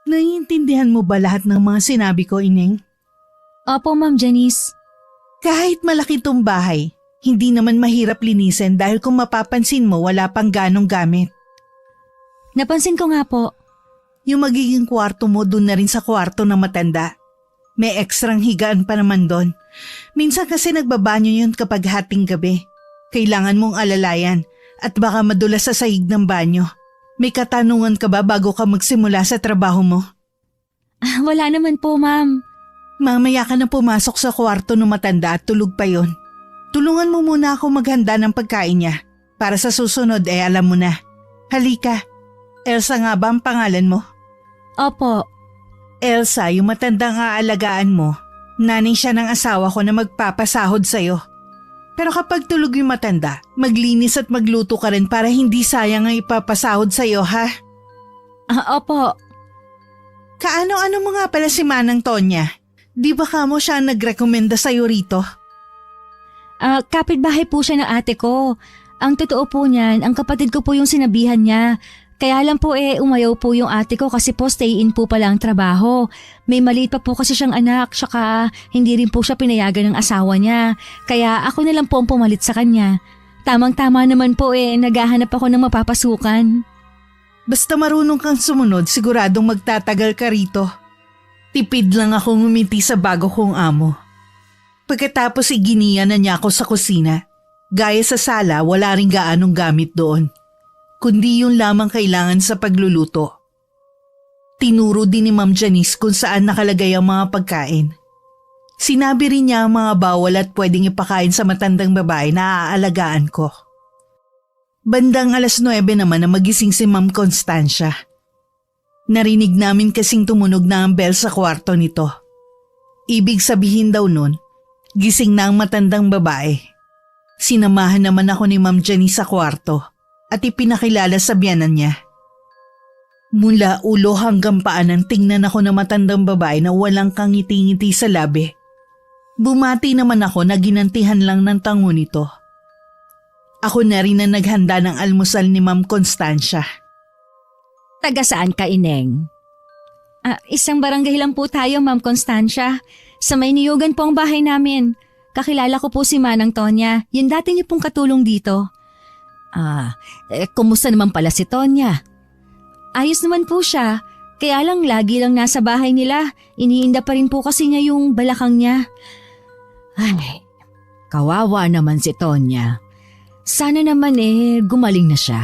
Naiintindihan mo ba lahat ng mga sinabi ko, Ineng? Opo, Ma'am Janice. Kahit malaki tong bahay, hindi naman mahirap linisin dahil kung mapapansin mo wala pang ganong gamit. Napansin ko nga po. Yung magiging kwarto mo dun na rin sa kwarto ng matanda. May ekstrang higaan pa naman doon. Minsan kasi nagbabanyo yun kapag hating gabi. Kailangan mong alalayan at baka madulas sa sahig ng banyo. May katanungan ka ba bago ka magsimula sa trabaho mo? Wala naman po, Ma'am. Mamaya ka na pumasok sa kwarto ng matanda at tulog pa yon. Tulungan mo muna ako maghanda ng pagkain niya. Para sa susunod alam mo na. Halika. Elsa nga ba ang pangalan mo? Opo. Elsa, yung matandang aalagaan mo, nanay siya ng asawa ko na magpapasahod sa'yo. Pero kapag tulog yung matanda, maglinis at magluto ka rin para hindi sayang ang ipapasahod sa'yo, ha? Opo. Kaano-ano mo nga pala si Manang Tonya? Di ba kamo siya ang nagrekomenda sa'yo rito? Kapitbahay po siya ng ate ko. Ang totoo po niyan, ang kapatid ko po yung sinabihan niya. Kaya lang po umayaw po yung ate ko kasi po stay-in po pala ang trabaho. May maliit pa po kasi siyang anak, tsaka hindi rin po siya pinayagan ng asawa niya. Kaya ako na lang po ang pumalit sa kanya. Tamang-tama naman po naghahanap ako ng mapapasukan. Basta marunong kang sumunod, siguradong magtatagal ka rito. Tipid lang akong ngumiti sa bago kong amo. Pagkatapos iginiya na niya ako sa kusina. Gaya sa sala, wala rin gaanong gamit doon. Kundi yun lamang kailangan sa pagluluto. Tinuro din ni Ma'am Janice kung saan nakalagay ang mga pagkain. Sinabi rin niya ang mga bawal at pwedeng ipakain sa matandang babae na aalagaan ko. Bandang 9:00 naman na magising si Ma'am Constancia. Narinig namin kasing tumunog na ang bell sa kwarto nito. Ibig sabihin daw nun, gising na ang matandang babae. Sinamahan naman ako ni Ma'am Janice sa kwarto at ipinakilala sa biyanan niya. Mula ulo hanggang paanan tingnan ako ng matandang babae na walang kangiti-ngiti sa labi. Bumati naman ako na ginantihan lang ng tango nito. Ako na rin na naghanda ng almusal ni Ma'am Constancia. Taga saan ka, Ineng? Isang barangay lang po tayo, Ma'am Constancia. Sa may niyugan po ang bahay namin. Kakilala ko po si Manang Tonya. Yung dati niyo pong katulong dito. Kumusta naman pala si Tonya? Ayos naman po siya. Kaya lang lagi lang nasa bahay nila. Iniinda pa rin po kasi niya yung balakang niya. Ay, kawawa naman si Tonya. Sana naman gumaling na siya.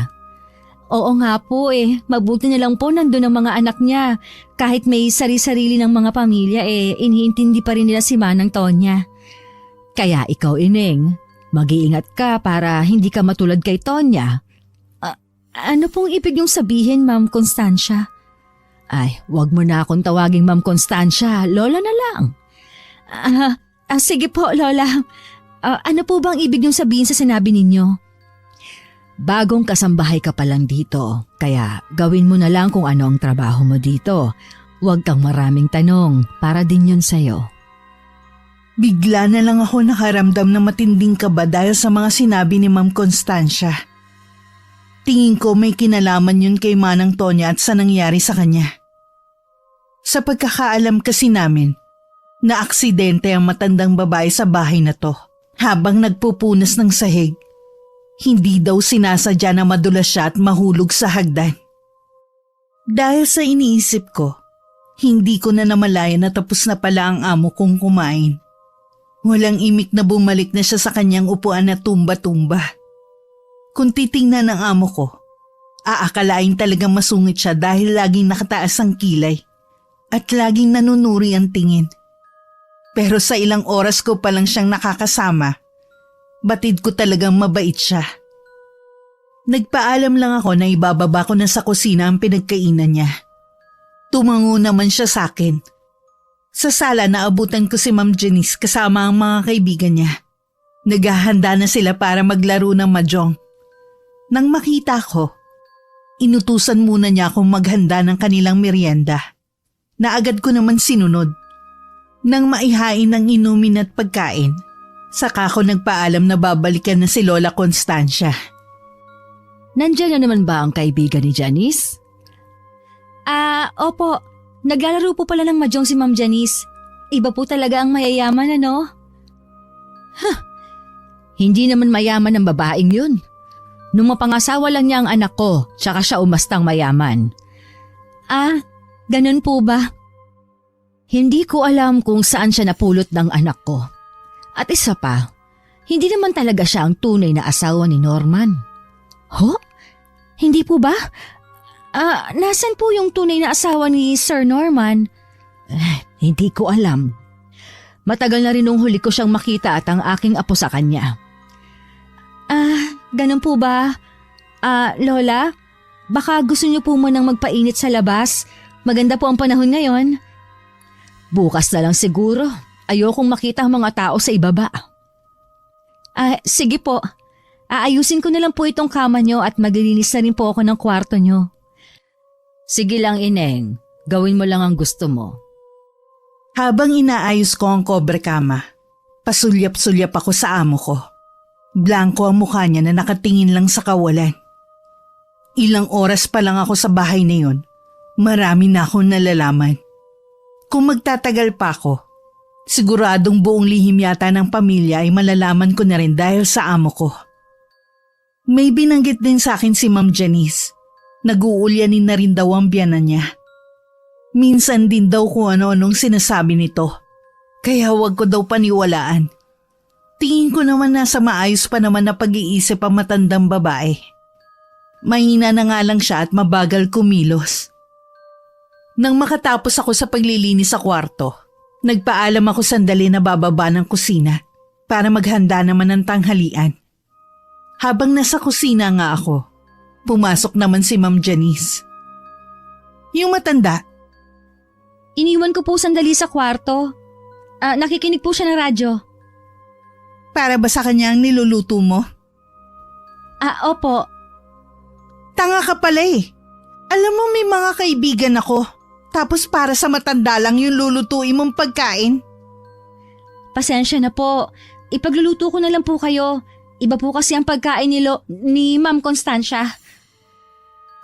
Oo nga po mabuti na lang po nandun ang mga anak niya. Kahit may sari-sarili ng mga pamilya iniintindi pa rin nila si Manang Tonya. Kaya ikaw, Ineng, mag-iingat ka para hindi ka matulad kay Tonya. Ano pong ibig niyong sabihin, Ma'am Constancia? Ay, wag mo na akong tawaging Ma'am Constancia. Lola na lang. Sige po, Lola. Ano po bang ibig niyong sabihin sa sinabi ninyo? Bagong kasambahay ka pa lang dito, kaya gawin mo na lang kung ano ang trabaho mo dito. Huwag kang maraming tanong, para din yun sa'yo. Bigla na lang ako nakaramdam na matinding kaba dahil sa mga sinabi ni Ma'am Constancia. Tingin ko may kinalaman yun kay Manang Tonya at sa nangyari sa kanya. Sa pagkakaalam kasi namin, na aksidente ang matandang babae sa bahay na to habang nagpupunas ng sahig. Hindi daw sinasadya na madulas siya at mahulog sa hagdan. Dahil sa iniisip ko, hindi ko na namalayan na tapos na pala ang amo kong kumain. Walang imik na bumalik na siya sa kanyang upuan na tumba-tumba. Kung titingnan ng amo ko, aakalain talagang masungit siya dahil laging nakataas ang kilay at laging nanunuri ang tingin. Pero sa ilang oras ko pa lang siyang nakakasama, batid ko talagang mabait siya. Nagpaalam lang ako na ibababa ko na sa kusina ang pinagkainan niya. Tumango naman siya sa akin. Sa sala naabutan ko si Ma'am Janice kasama ang mga kaibigan niya. Naghahanda na sila para maglaro ng mahjong. Nang makita ko, inutusan muna niya akong maghanda ng kanilang merienda. Na agad ko naman sinunod. Nang maihain ng inumin at pagkain, saka ko nagpaalam na babalikan na si Lola Constancia. Nandiyan na naman ba ang kaibigan ni Janice? Opo. Naglalaro po pala ng mahjong si Ma'am Janice. Iba po talaga ang mayayaman, ano? Hindi naman mayaman ang babaeng yun. Nung mapangasawa lang niya ang anak ko, tsaka siya umastang mayaman. Ah, ganun po ba? Hindi ko alam kung saan siya napulot ng anak ko. At isa pa, hindi naman talaga siya ang tunay na asawa ni Norman. Ho? Hindi po ba? Nasan po yung tunay na asawa ni Sir Norman? Hindi ko alam. Matagal na rin nung huli ko siyang makita at ang aking apo sa kanya. Ganun po ba? Lola, baka gusto niyo po munang magpainit sa labas. Maganda po ang panahon ngayon. Bukas na lang siguro. Ayokong makita ang mga tao sa ibaba. Sige po. Aayusin ko na lang po itong kama niyo at maglilinis na rin po ako ng kwarto niyo. Sige lang, Ineng. Gawin mo lang ang gusto mo. Habang inaayos ko ang kobre kama, pasulyap-sulyap ako sa amo ko. Blanko ang mukha niya na nakatingin lang sa kawalan. Ilang oras pa lang ako sa bahay na yun, marami na akong nalalaman. Kung magtatagal pa ako, siguradong buong lihim yata ng pamilya ay malalaman ko na rin dahil sa amo ko. May binanggit din sa akin si Ma'am Janice. Nag-uulyanin na rin daw ang biyanan niya. Minsan din daw kung ano-anong sinasabi nito. Kaya huwag ko daw paniwalaan. Tingin ko naman nasa maayos pa naman na pag-iisip ang matandang babae. Mahina na nga lang siya at mabagal kumilos. Nang makatapos ako sa paglilinis sa kwarto, nagpaalam ako sandali na bababa ng kusina para maghanda naman ng tanghalian. Habang nasa kusina nga ako, pumasok naman si Ma'am Janice. Yung matanda. Iniwan ko po sandali sa kwarto. Nakikinig po siya ng radyo. Para ba sa kanya ang niluluto mo? Opo. Tanga ka pala eh. Alam mo may mga kaibigan ako. Tapos para sa matanda lang yung lulutuin mong pagkain. Pasensya na po. Ipagluluto ko na lang po kayo. Iba po kasi ang pagkain ni Ma'am Constancia.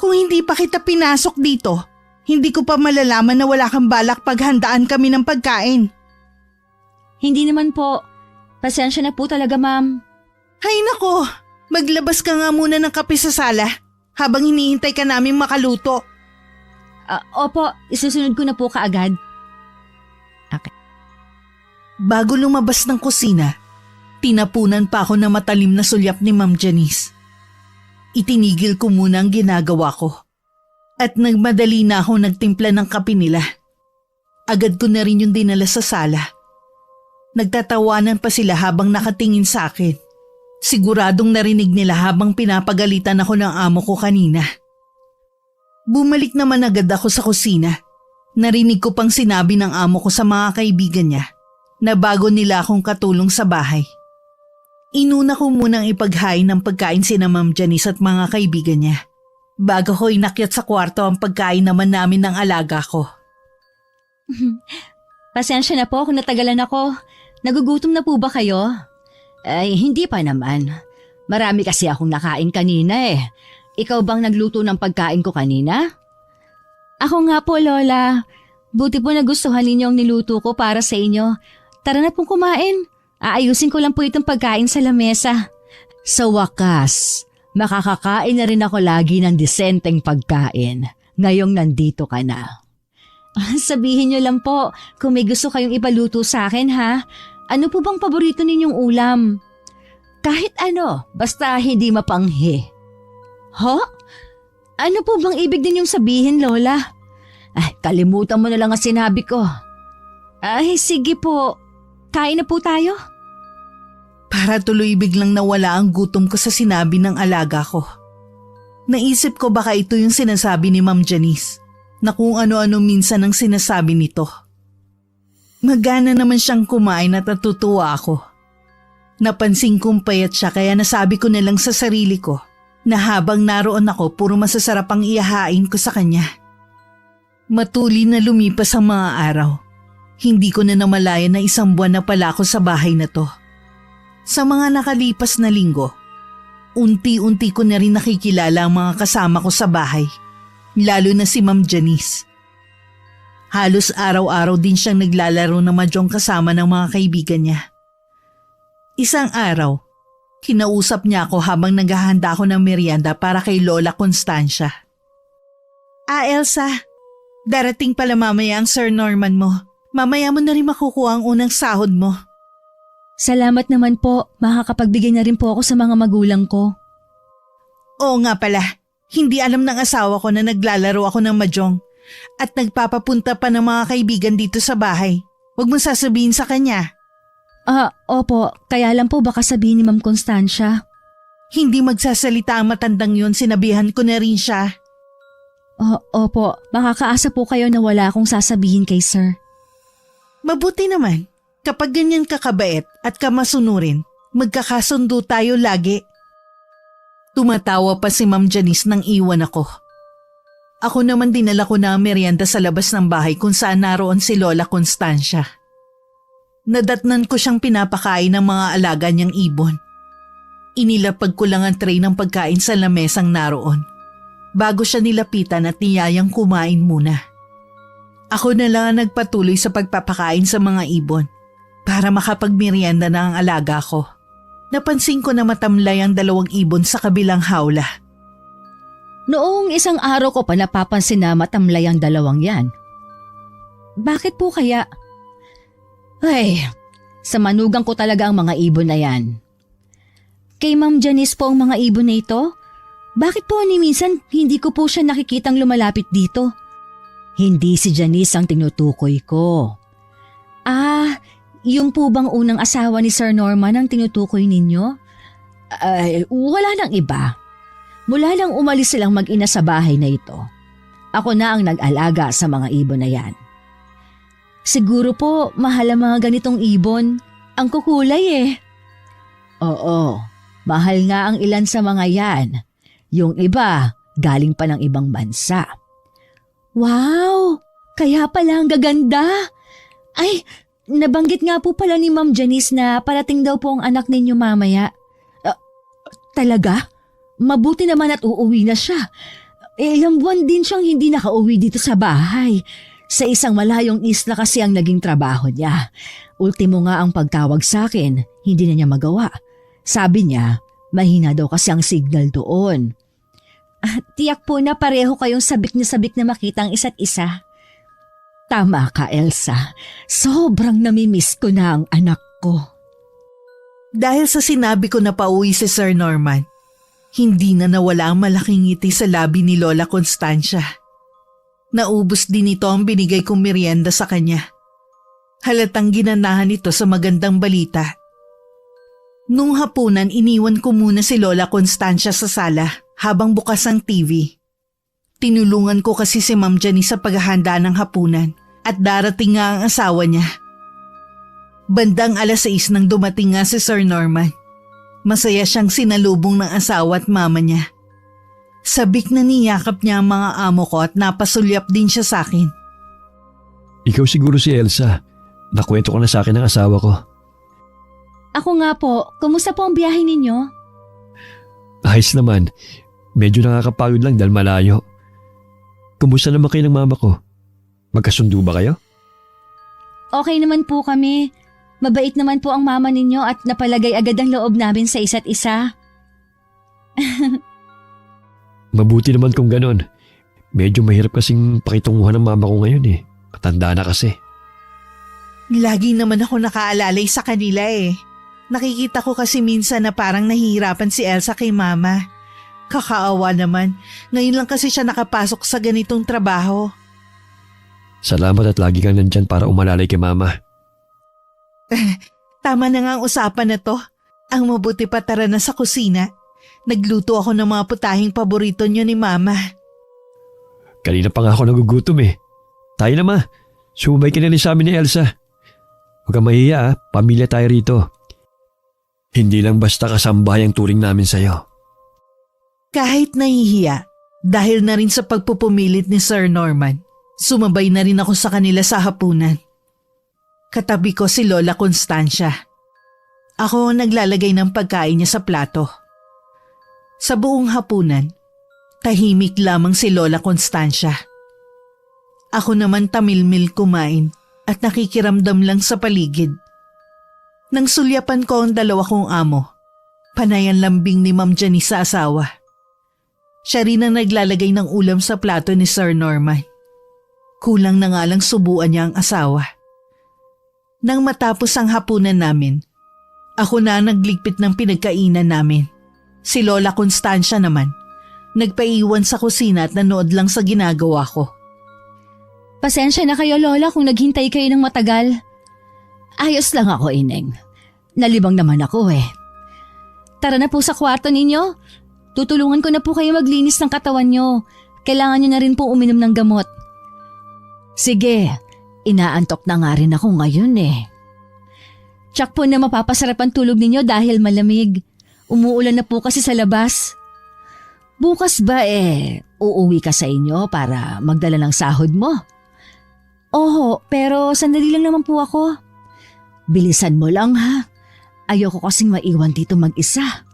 Kung hindi pa kita pinasok dito, hindi ko pa malalaman na wala kang balak paghandaan kami ng pagkain. Hindi naman po. Pasensya na po talaga, ma'am. Hay nako, maglabas ka nga muna ng kape sa sala habang hinihintay ka naming makaluto. Opo, isusunod ko na po kaagad. Bago lumabas ng kusina, tinapunan pa ako na matalim na sulyap ni Ma'am Janice. Itinigil ko muna ang ginagawa ko at nagmadali na ako nagtimpla ng kape nila. Agad ko na rin yung dinala sa sala. Nagtatawanan pa sila habang nakatingin sa akin. Siguradong narinig nila habang pinapagalitan ako ng amo ko kanina. Bumalik naman agad ako sa kusina. Narinig ko pang sinabi ng amo ko sa mga kaibigan niya na bago nila akong katulong sa bahay. Inuna ko munang ipaghain ng pagkain sina Ma'am Janice at mga kaibigan niya. Bago ko inakyat sa kwarto ang pagkain naman namin ng alaga ko. Pasensya na po kung natagalan ako. Nagugutom na po ba kayo? Ay, hindi pa naman. Marami kasi akong nakain kanina eh. Ikaw bang nagluto ng pagkain ko kanina? Ako nga po, Lola. Buti po nagustuhan ninyo ang niluto ko para sa inyo. Tara na pong kumain. Aayusin ko lang po itong pagkain sa lamesa. Sa wakas, makakakain na rin ako lagi ng disenteng pagkain. Ngayong nandito ka na. Sabihin niyo lang po kung may gusto kayong ipaluto sa akin, ha? Ano po bang paborito ninyong ulam? Kahit ano, basta hindi mapanghi. Ho? Ano po bang ibig ninyong sabihin, Lola? Ay, kalimutan mo na lang ang sinabi ko. Ay, sige po. Kain na po tayo. Para tuloy biglang nawala ang gutom ko sa sinabi ng alaga ko. Naisip ko baka ito yung sinasabi ni Ma'am Janice na kung ano-ano minsan ang sinasabi nito. Magana naman siyang kumain at natutuwa ako. Napansin kong payat siya kaya nasabi ko na lang sa sarili ko na habang naroon ako puro masasarap ang ihahain ko sa kanya. Matuli na lumipas ang mga araw. Hindi ko na namalayan na 1 buwan na pala ako sa bahay na to. Sa mga nakalipas na linggo, unti-unti ko na rin nakikilala ang mga kasama ko sa bahay, lalo na si Ma'am Janice. Halos araw-araw din siyang naglalaro ng mahjong kasama ng mga kaibigan niya. Isang araw, kinausap niya ako habang naghahanda ako ng merienda para kay Lola Constancia. Elsa, darating pala mamaya ang Sir Norman mo. Mamaya mo na rin makukuha ang unang sahod mo. Salamat naman po, makakapagbigay na rin po ako sa mga magulang ko. Oo nga pala, hindi alam ng asawa ko na naglalaro ako ng mahjong at nagpapapunta pa ng mga kaibigan dito sa bahay. Huwag mong sasabihin sa kanya. Opo, kaya lang po baka sabihin ni Ma'am Constancia. Hindi magsasalita ang matandang yun, sinabihan ko na rin siya. Opo, makakaasa po kayo na wala akong sasabihin kay sir. Mabuti naman, kapag ganyan kakabait at kamasunurin, magkakasundo tayo lagi. Tumatawa pa si Ma'am Janice nang iwan ako. Ako naman dinala ko na ang merienda sa labas ng bahay kung saan naroon si Lola Constancia. Nadatnan ko siyang pinapakain ng mga alaga niyang ibon. Inilapag ko lang ang tray ng pagkain sa lamesang naroon, bago siya nilapitan at niyayang kumain muna. Ako na lang ang nagpatuloy sa pagpapakain sa mga ibon para makapagmerienda na ang alaga ko. Napansin ko na matamlay ang 2 ibon sa kabilang hawla. Noong isang araw ko pa napapansin na matamlay ang 2 yan. Bakit po kaya? Ay, sa manugang ko talaga ang mga ibon na yan. Kay Ma'am Janice po ang mga ibon na ito? Bakit po ni minsan hindi ko po siya nakikitang lumalapit dito? Hindi si Janice ang tinutukoy ko. Yung po bang unang asawa ni Sir Norman ang tinutukoy ninyo? Ay, wala nang iba. Mula lang umalis silang mag-ina sa bahay na ito, ako na ang nag-alaga sa mga ibon na yan. Siguro po mahal ang mga ganitong ibon. Ang kukulay eh. Oo, mahal nga ang ilan sa mga yan. Yung iba, galing pa ng ibang bansa. Wow! Kaya pala ang gaganda. Ay, nabanggit nga po pala ni Ma'am Janice na parating daw po ang anak ninyo mamaya. Talaga? Mabuti naman at uuwi na siya. Ilang buwan din siyang hindi nakauwi dito sa bahay. Sa isang malayong isla kasi ang naging trabaho niya. Ultimo nga ang pagtawag sa akin, hindi na niya magawa. Sabi niya, mahina daw kasi ang signal doon. Tiyak po na pareho kayong sabik na makita ang isa't isa. Tama ka, Elsa. Sobrang namimiss ko na ang anak ko. Dahil sa sinabi ko na pauwi si Sir Norman, hindi na nawala ang malaking ngiti sa labi ni Lola Constancia. Naubos din ito ang binigay kong merienda sa kanya. Halatang ginanahan ito sa magandang balita. Nung hapunan, iniwan ko muna si Lola Constancia sa sala habang bukas ang TV. Tinulungan ko kasi si Ma'am Janice sa paghahanda ng hapunan at darating nga ang asawa niya. Bandang 6:00 nang dumating nga si Sir Norman. Masaya siyang sinalubong ng asawa at mama niya. Sabik na niyakap niya ang mga amo ko at napasulyap din siya sa akin. Ikaw siguro si Elsa. Nakwento ko na sa akin ng asawa ko. Ako nga po, kumusta po ang biyahe ninyo? Ayos naman. Medyo nakakapagod lang dahil malayo. Kumusta naman kayo ng mama ko? Magkasundo ba kayo? Okay naman po kami. Mabait naman po ang mama ninyo at napalagay agad ang loob namin sa isa't isa. Mabuti naman kung ganon. Medyo mahirap kasing pakitunguhan ng mama ko ngayon eh. Matanda na kasi. Lagi naman ako nakaalalay sa kanila eh. Nakikita ko kasi minsan na parang nahihirapan si Elsa kay mama. Kakaawa naman. Ngayon lang kasi siya nakapasok sa ganitong trabaho. Salamat at lagi kang nandyan para umalalay kay mama. Tama na nga ang usapan na to. Ang mabuti pa tara na sa kusina. Nagluto ako ng mga putahing paborito niyo ni mama. Kanina pa nga ako nagugutom eh. Tayo na ma. Sumabay ka na rin sa amin ni Elsa. Huwag kang mahiya, pamilya tayo rito. Hindi lang basta kasambahay ang turing namin sa'yo. Kahit nahihiya, dahil na rin sa pagpupumilit ni Sir Norman, sumabay na rin ako sa kanila sa hapunan. Katabi ko si Lola Constancia. Ako ang naglalagay ng pagkain niya sa plato. Sa buong hapunan, tahimik lamang si Lola Constancia. Ako naman tamilmil kumain at nakikiramdam lang sa paligid. Nang sulyapan ko ang dalawa kong amo, panay ang lambing ni Ma'am Janice sa asawa. Siya rin ang naglalagay ng ulam sa plato ni Sir Norman. Kulang na nga lang subuan niya ang asawa. Nang matapos ang hapunan namin, ako na ang nagligpit ng pinagkainan namin. Si Lola Constancia naman, nagpaiwan sa kusina at nanood lang sa ginagawa ko. Pasensya na kayo, Lola, kung naghintay kayo ng matagal. Ayos lang ako, Ineng. Nalibang naman ako eh. Tara na po sa kwarto ninyo. Tutulungan ko na po kayo maglinis ng katawan nyo. Kailangan nyo na rin po uminom ng gamot. Sige, inaantok na nga rin ako ngayon eh. Tsak po na mapapasarap ang tulog ninyo dahil malamig. Umuulan na po kasi sa labas. Bukas ba uuwi ka sa inyo para magdala ng sahod mo? Oho, pero sandali lang naman po ako. Bilisan mo lang ha. Ayoko kasing maiwan dito mag-isa.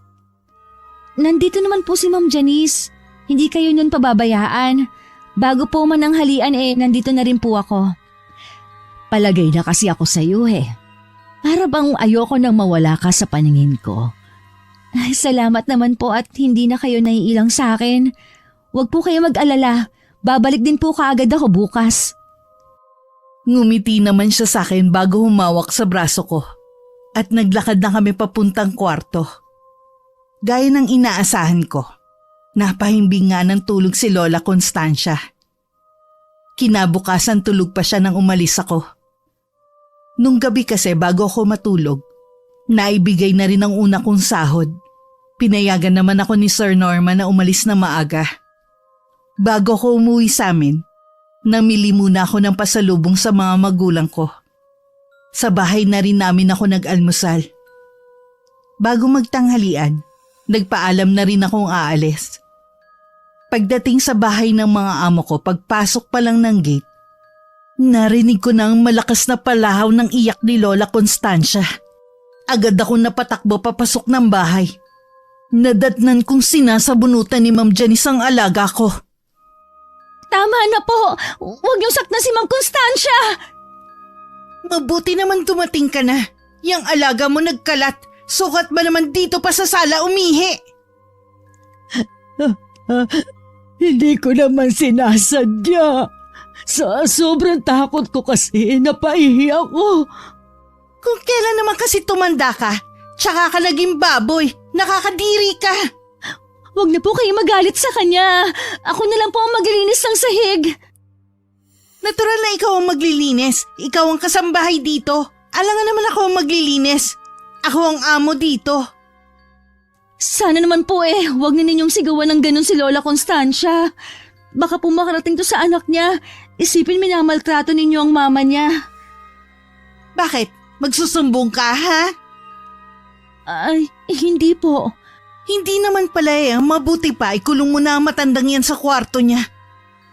Nandito naman po si Ma'am Janice. Hindi kayo nun pababayaan. Bago po man ang halian nandito na rin po ako. Palagay na kasi ako sa iyo eh. Para bang ayoko nang mawala ka sa paningin ko. Ay, salamat naman po at hindi na kayo naiilang sa akin. Huwag po kayo mag-alala. Babalik din po kaagad ako bukas. Ngumiti naman siya sa akin bago humawak sa braso ko at naglakad na kami papuntang kwarto. Gaya ng inaasahan ko, napahimbing nga ng tulog si Lola Constancia. Kinabukasan tulog pa siya nang umalis ako. Nung gabi kasi bago ako matulog, naibigay na rin ang una kong sahod. Pinayagan naman ako ni Sir Norman na umalis na maaga. Bago ko umuwi sa amin, namili muna ako ng pasalubong sa mga magulang ko. Sa bahay na rin namin ako nag-almusal. Bago magtanghalian, nagpaalam na rin akong aalis. Pagdating sa bahay ng mga amo ko, pagpasok pa lang ng gate, narinig ko na ang malakas na palahaw ng iyak ni Lola Constancia. Agad akong napatakbo papasok ng bahay. Nadatnan kong sinasabunutan ni Ma'am Janice ang alaga ko. Tama na po! Huwag niyong saktan si Ma'am Constancia! Mabuti naman dumating ka na. Yang alaga mo nagkalat. Sukat ba naman dito pa sa sala umihi? Hindi ko naman sinasadya. Sa sobrang takot ko kasi napaihi ako. Kung kailan naman kasi tumanda ka, tsaka ka naging baboy, nakakadiri ka. Huwag na po kayo magalit sa kanya. Ako na lang po ang maglilinis ng sahig. Natural na ikaw ang maglilinis. Ikaw ang kasambahay dito. Alangan naman ako ang maglilinis. Ako ang amo dito. Sana naman po huwag na ninyong sigawan ng ganun si Lola Constancia. Baka po makarating to sa anak niya. Isipin minamaltrato ninyo ang mama niya. Bakit? Magsusumbong ka, ha? Ay, hindi po. Hindi naman pala mabuti pa ikulong mo na ang matandang yan sa kwarto niya.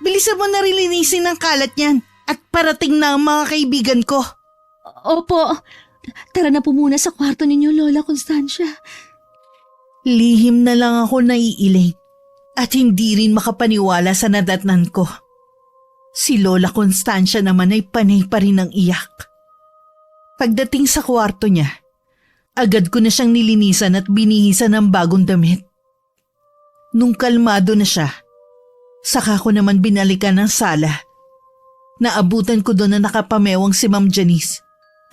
Bilisan mo na rin linisin ang kalat niyan at parating na ang mga kaibigan ko. Opo. Tara na po muna sa kwarto ninyo, Lola Constancia. Lihim na lang ako naiiling at hindi rin makapaniwala sa nadatnan ko. Si Lola Constancia naman ay panay pa rin ng iyak. Pagdating sa kwarto niya, agad ko na siyang nilinisan at binihisan ng bagong damit. Nung kalmado na siya, saka ko naman binalikan ng sala. Naabutan ko doon na nakapamewang si Ma'am Janice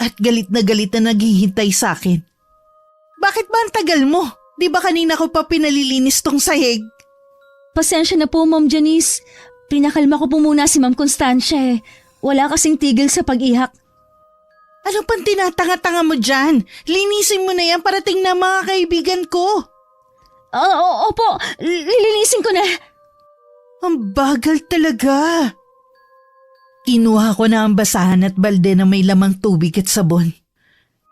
at galit na naghihintay sa akin. Bakit ba ang tagal mo? Di ba kanina ko pa pinalilinis tong sahig? Pasensya na po, Ma'am Janice. Pinakalma ko po muna si Ma'am Constancia. Wala kasing tigil sa pag-ihak. Ano pang tinatanga-tanga mo dyan? Linisin mo na yan parating na mga kaibigan ko. Opo, lilinisin ko na. Ang bagal talaga. Kinuha ko na ang basahan at balde na may lamang tubig at sabon.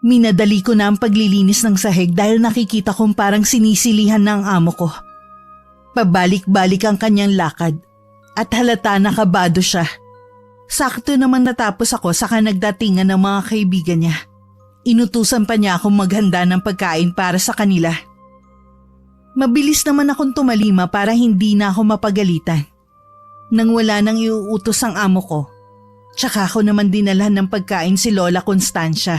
Minadali ko na ang paglilinis ng sahig dahil nakikita kong parang sinisilihan na ang amo ko. Pabalik-balik ang kanyang lakad at halata na kabado siya. Sakto naman natapos ako saka nagdatingan ng mga kaibigan niya. Inutusan pa niya akong maghanda ng pagkain para sa kanila. Mabilis naman akong tumalima para hindi na ako mapagalitan. Nang wala nang iuutos ang amo ko, tsaka ako naman dinala ng pagkain si Lola Constancia.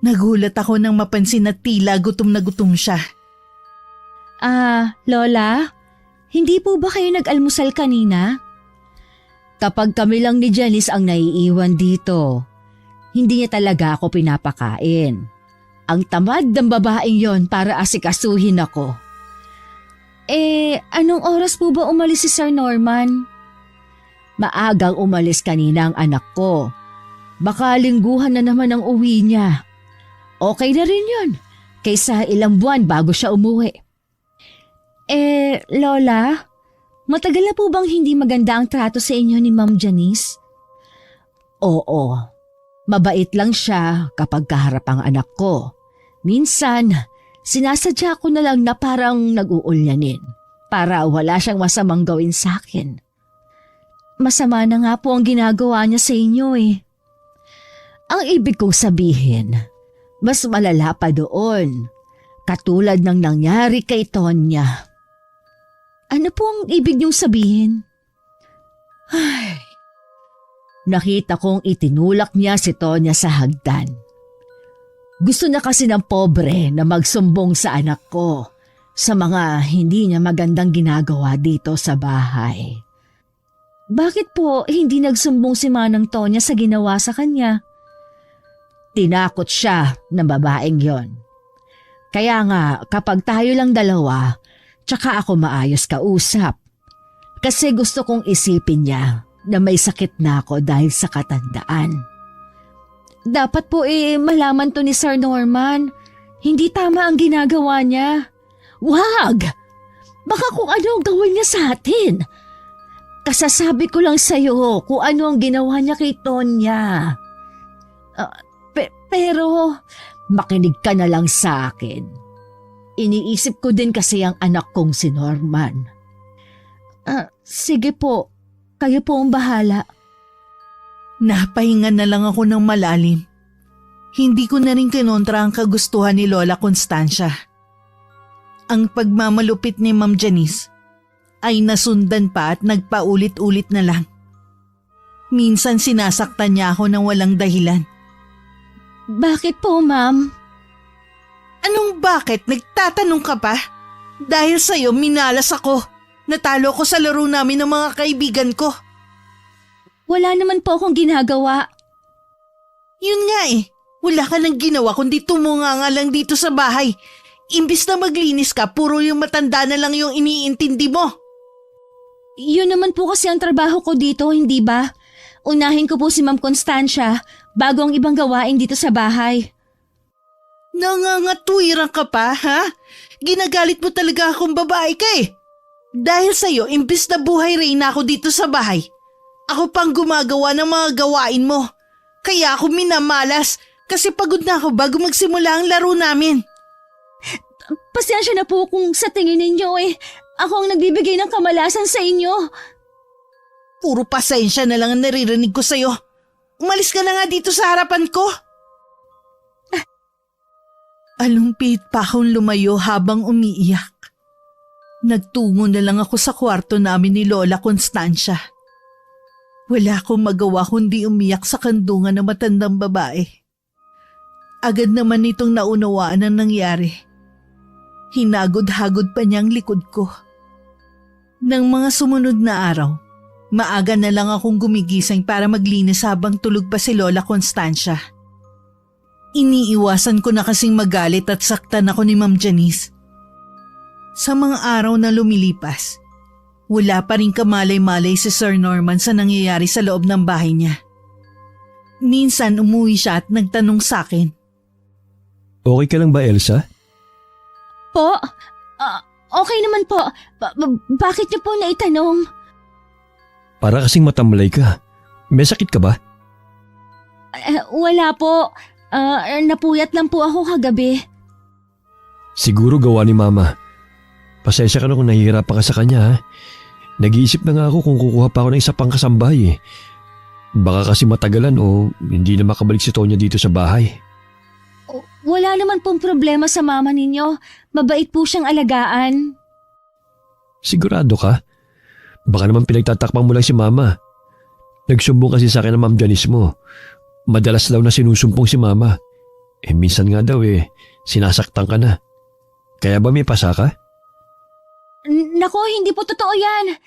Nagulat ako nang mapansin na tila gutom na gutom siya. Lola, hindi po ba kayo nag-almusal kanina? Kapag kami lang ni Janice ang naiiwan dito, hindi niya talaga ako pinapakain. Ang tamad ng babaeng yon para asikasuhin ako. Anong oras po ba umalis si Sir Norman? Maagang umalis kanina ang anak ko. Baka lingguhan na naman ang uwi niya. Okay na rin yun, kaysa ilang buwan bago siya umuwi. Lola, matagal na po bang hindi maganda ang trato sa inyo ni Ma'am Janice? Oo, mabait lang siya kapag kaharap ang anak ko. Minsan, sinasadya ko na lang na parang nag-uulyanin para wala siyang masamang gawin sa akin. Masama na nga po ang ginagawa niya sa inyo eh. Ang ibig kong sabihin, mas malala pa doon. Katulad ng nangyari kay Tonya. Ano po ang ibig niyong sabihin? Nakita kong itinulak niya si Tonya sa hagdan. Gusto na kasi ng pobre na magsumbong sa anak ko sa mga hindi niya magandang ginagawa dito sa bahay. Bakit po hindi nagsumbong si Manang Tonya sa ginawa sa kanya? Tinakot siya ng babaeng yon. Kaya nga kapag tayo lang dalawa, tsaka ako maayos kausap. Kasi gusto kong isipin niya na may sakit na ako dahil sa katandaan. Dapat po malaman to ni Sir Norman. Hindi tama ang ginagawa niya. Wag! Baka kung ano ang gawin niya sa atin. Kasasabi ko lang sa'yo kung ano ang ginawa niya kay Tonya. Pero makinig ka na lang sa akin. Iniisip ko din kasi ang anak kong si Norman. Sige po, kayo po ang bahala. Napahinga na lang ako ng malalim. Hindi ko na rin kinontra ang kagustuhan ni Lola Constancia. Ang pagmamalupit ni Ma'am Janice ay nasundan pa at nagpaulit-ulit na lang. Minsan sinasaktan niya ako ng walang dahilan. Bakit po, ma'am? Anong bakit? Nagtatanong ka pa? Dahil sa'yo minalas ako. Natalo ko sa laro namin ng mga kaibigan ko. Wala naman po akong ginagawa. Yun nga eh. Wala ka nang ginawa kundi tumunga nga lang dito sa bahay. Imbis na maglinis ka, puro yung matanda na lang yung iniintindi mo. Yun naman po kasi ang trabaho ko dito, hindi ba? Unahin ko po si Ma'am Constancia bago ang ibang gawain dito sa bahay. Nangangatwiran ka pa, ha? Ginagalit mo talaga akong babae ka eh. Dahil sa'yo, imbis na buhay reyna ako dito sa bahay, ako pang gumagawa ng mga gawain mo. Kaya ako minamalas kasi pagod na ako bago magsimula ang laro namin. Pasensya na po kung sa tingin ninyo ako ang nagbibigay ng kamalasan sa inyo. Puro pasensya na lang ang naririnig ko sa'yo. Umalis ka na nga dito sa harapan ko. Alumpit pa akong lumayo habang umiiyak. Nagtungo na lang ako sa kwarto namin ni Lola Constancia. Wala akong magawa kundi umiyak sa kandungan ng matandang babae. Agad naman itong naunawaan ang nangyari. Hinagod-hagod pa niya ang likod ko. Nang mga sumunod na araw, maaga na lang akong gumigising para maglinis habang tulog pa si Lola Constancia. Iniiwasan ko na kasing magalit at saktan ako ni Ma'am Janice. Sa mga araw na lumilipas, wala pa rin kamalay-malay si Sir Norman sa nangyayari sa loob ng bahay niya. Minsan umuwi siya at nagtanong sa akin. Okay ka lang ba, Elsa? Po? Okay naman po. Bakit niyo po naitanong? Para kasing matamlay ka. May sakit ka ba? Wala po. Napuyat lang po ako kagabi. Siguro gawa ni Mama. Pasensya ka na kung nahihirapan ka sa kanya, ha? Nag-iisip na nga ako kung kukuha pa ako ng isa pang kasambahay, eh. Baka kasi matagalan o hindi na makabalik si Tonya dito sa bahay. Wala naman pong problema sa mama ninyo. Mabait po siyang alagaan. Sigurado ka? Baka naman pinagtatakpang mo lang si Mama. Nagsumbong kasi sa akin ng Ma'am Janice mo. Madalas daw na sinusumpong si Mama. Minsan nga daw sinasaktan ka na. Kaya ba may pasa ka? Nako, hindi po totoo yan.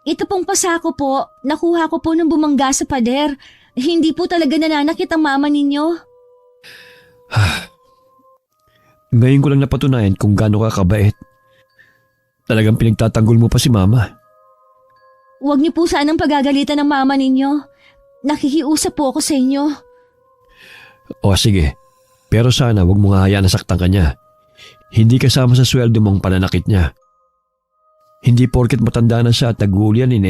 Ito pong pasako po, nakuha ko po nung bumangga sa pader. Hindi po talaga nananakit ang mama ninyo. Ngayon ko lang napatunayan kung gaano ka kabait. Talagang pinagtatanggol mo pa si Mama. Huwag niyo po sanang pagagalitan ng mama ninyo. Nakikiusap po ako sa inyo. O sige, pero sana wag mo nga hayaan na saktan ka niya. Hindi kasama sa sweldo mong pananakit niya. Hindi porket matanda na siya at nag-uulyanin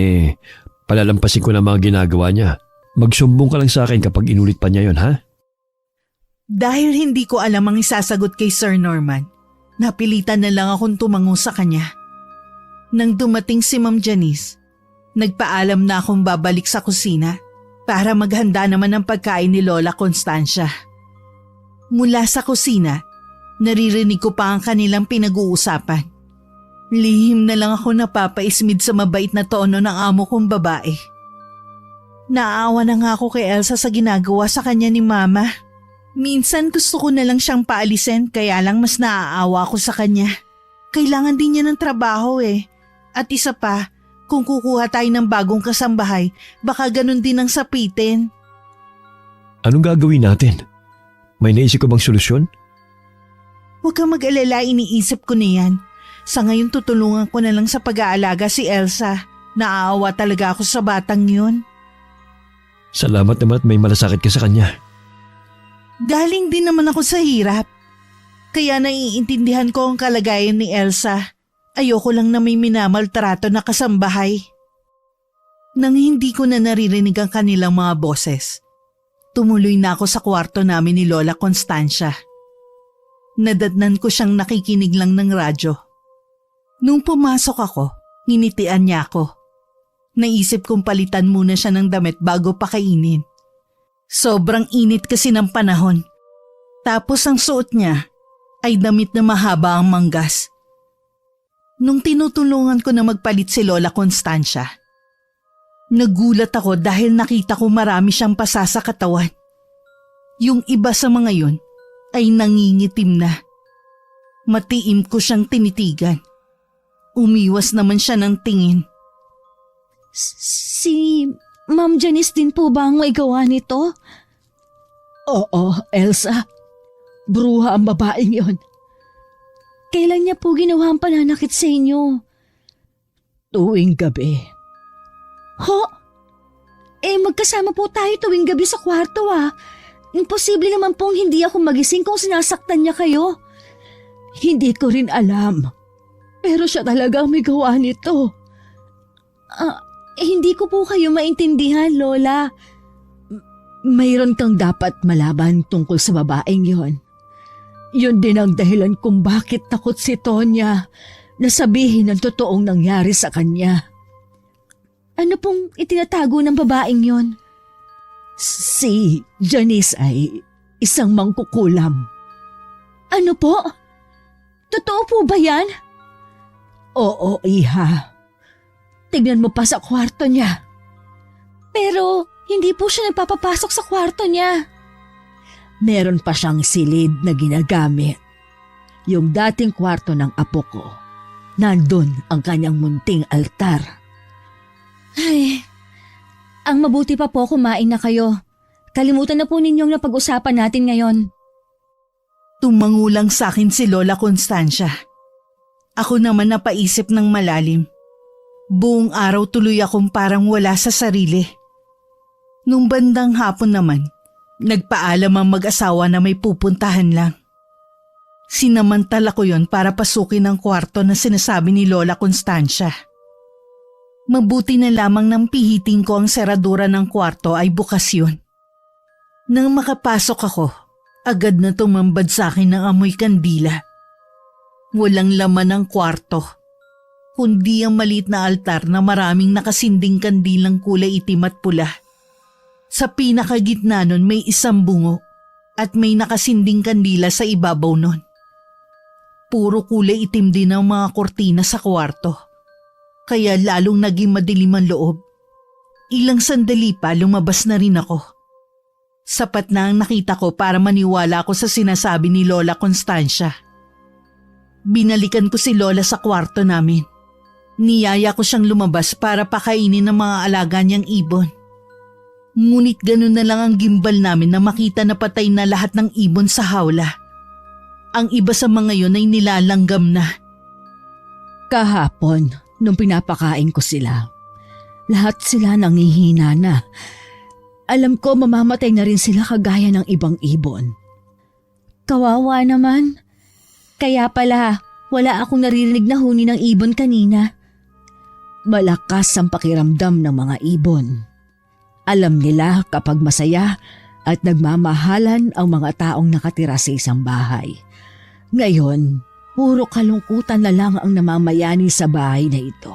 palalampasin ko na mga ginagawa niya. Magsumbong ka lang sa akin kapag inulit pa niya yon, ha? Dahil hindi ko alam ang isasagot kay Sir Norman, napilitan na lang akong tumango sa kanya. Nang dumating si Ma'am Janice, nagpaalam na akong babalik sa kusina para maghanda naman ng pagkain ni Lola Constancia. Mula sa kusina, naririnig ko pa ang kanilang pinag-uusapan. Lihim na lang ako napapaismid sa mabait na tono ng amo kong babae. Naawa na nga ako kay Elsa sa ginagawa sa kanya ni Mama. Minsan gusto ko na lang siyang paalisin kaya lang mas naaawa ako sa kanya. Kailangan din niya ng trabaho At isa pa, kung kukuha tayo ng bagong kasambahay, baka ganun din ang sapitin. Anong gagawin natin? May naisip ko bang solusyon? Huwag kang mag-alala, iniisip ko na yan. Sa ngayon tutulungan ko na lang sa pag-aalaga si Elsa. Naaawa talaga ako sa batang yun. Salamat naman at may malasakit ka sa kanya. Galing din naman ako sa hirap. Kaya naiintindihan ko ang kalagayan ni Elsa. Ayoko lang na may minamaltrato na kasambahay. Nang hindi ko na naririnig ang kanilang mga boses, tumuloy na ako sa kwarto namin ni Lola Constancia. Nadatnan ko siyang nakikinig lang ng radyo. Nung pumasok ako, nginitian niya ako. Naisip kong palitan muna siya ng damit bago pakainin. Sobrang init kasi ng panahon. Tapos ang suot niya ay damit na mahaba ang manggas. Nung tinutulungan ko na magpalit si Lola Constancia, nagulat ako dahil nakita ko marami siyang pasa sa katawan. Yung iba sa mga yun ay nangingitim na. Matiim ko siyang tinitigan. Umiwas naman siya ng tingin. Si Ma'am Janice din po ba ang may gawa nito? Oo, Elsa. Bruha ang babaeng yon. Kailan niya po ginawa ang pananakit sa inyo? Tuwing gabi. Ho? Magkasama po tayo tuwing gabi sa kwarto Imposible naman pong hindi ako magising kung sinasaktan niya kayo. Hindi ko rin alam. Pero siya talaga ang may gawa nito. Hindi ko po kayo maintindihan, Lola. Mayroon kang dapat malaman tungkol sa babaeng yon. Yun din ang dahilan kung bakit takot si Tonya na sabihin ang totoong nangyari sa kanya. Ano pong itinatago ng babaeng yon? Si Janice ay isang mangkukulam. Ano po? Totoo po ba yan? Oo, iha. Tignan mo pa sa kwarto niya. Pero hindi po siya nagpapapasok sa kwarto niya. Meron pa siyang silid na ginagamit. Yung dating kwarto ng apo ko. Nandun ang kanyang munting altar. Ay, ang mabuti pa po kumain na kayo. Kalimutan na po ninyong napag-usapan natin ngayon. Tumangulang sa akin si Lola Constancia. Ako naman napaisip ng malalim. Buong araw tuloy akong parang wala sa sarili. Nung bandang hapon naman, nagpaalam ang mag-asawa na may pupuntahan lang. Sinamantala ko yon para pasukin ang kwarto na sinasabi ni Lola Constancia. Mabuti na lamang nang pihiting ko ang seradura ng kwarto ay bukas yun. Nang makapasok ako, agad na tumambad sa akin ng amoy kandila. Walang laman ang kwarto, kundi ang maliit na altar na maraming nakasinding kandilang kulay itim at pula. Sa pinakagitna nun may isang bungo at may nakasinding kandila sa ibabaw nun. Puro kulay itim din ang mga kortina sa kwarto. Kaya lalong naging madilim ang loob. Ilang sandali pa lumabas na rin ako. Sapat na ang nakita ko para maniwala ko sa sinasabi ni Lola Constancia. Binalikan ko si Lola sa kwarto namin. Niyaya ko siyang lumabas para pakainin ng mga alaga niyang ibon. Ngunit ganun na lang ang gimbal namin na makita na patay na lahat ng ibon sa hawla. Ang iba sa mga yon ay nilalanggam na. Kahapon, nung pinapakain ko sila, lahat sila nangihina na. Alam ko mamamatay na rin sila kagaya ng ibang ibon. Kawawa naman. Kaya pala, wala akong naririnig na huni ng ibon kanina. Malakas ang pakiramdam ng mga ibon. Alam nila kapag masaya at nagmamahalan ang mga taong nakatira sa isang bahay. Ngayon, puro kalungkutan na lang ang namamayani sa bahay na ito.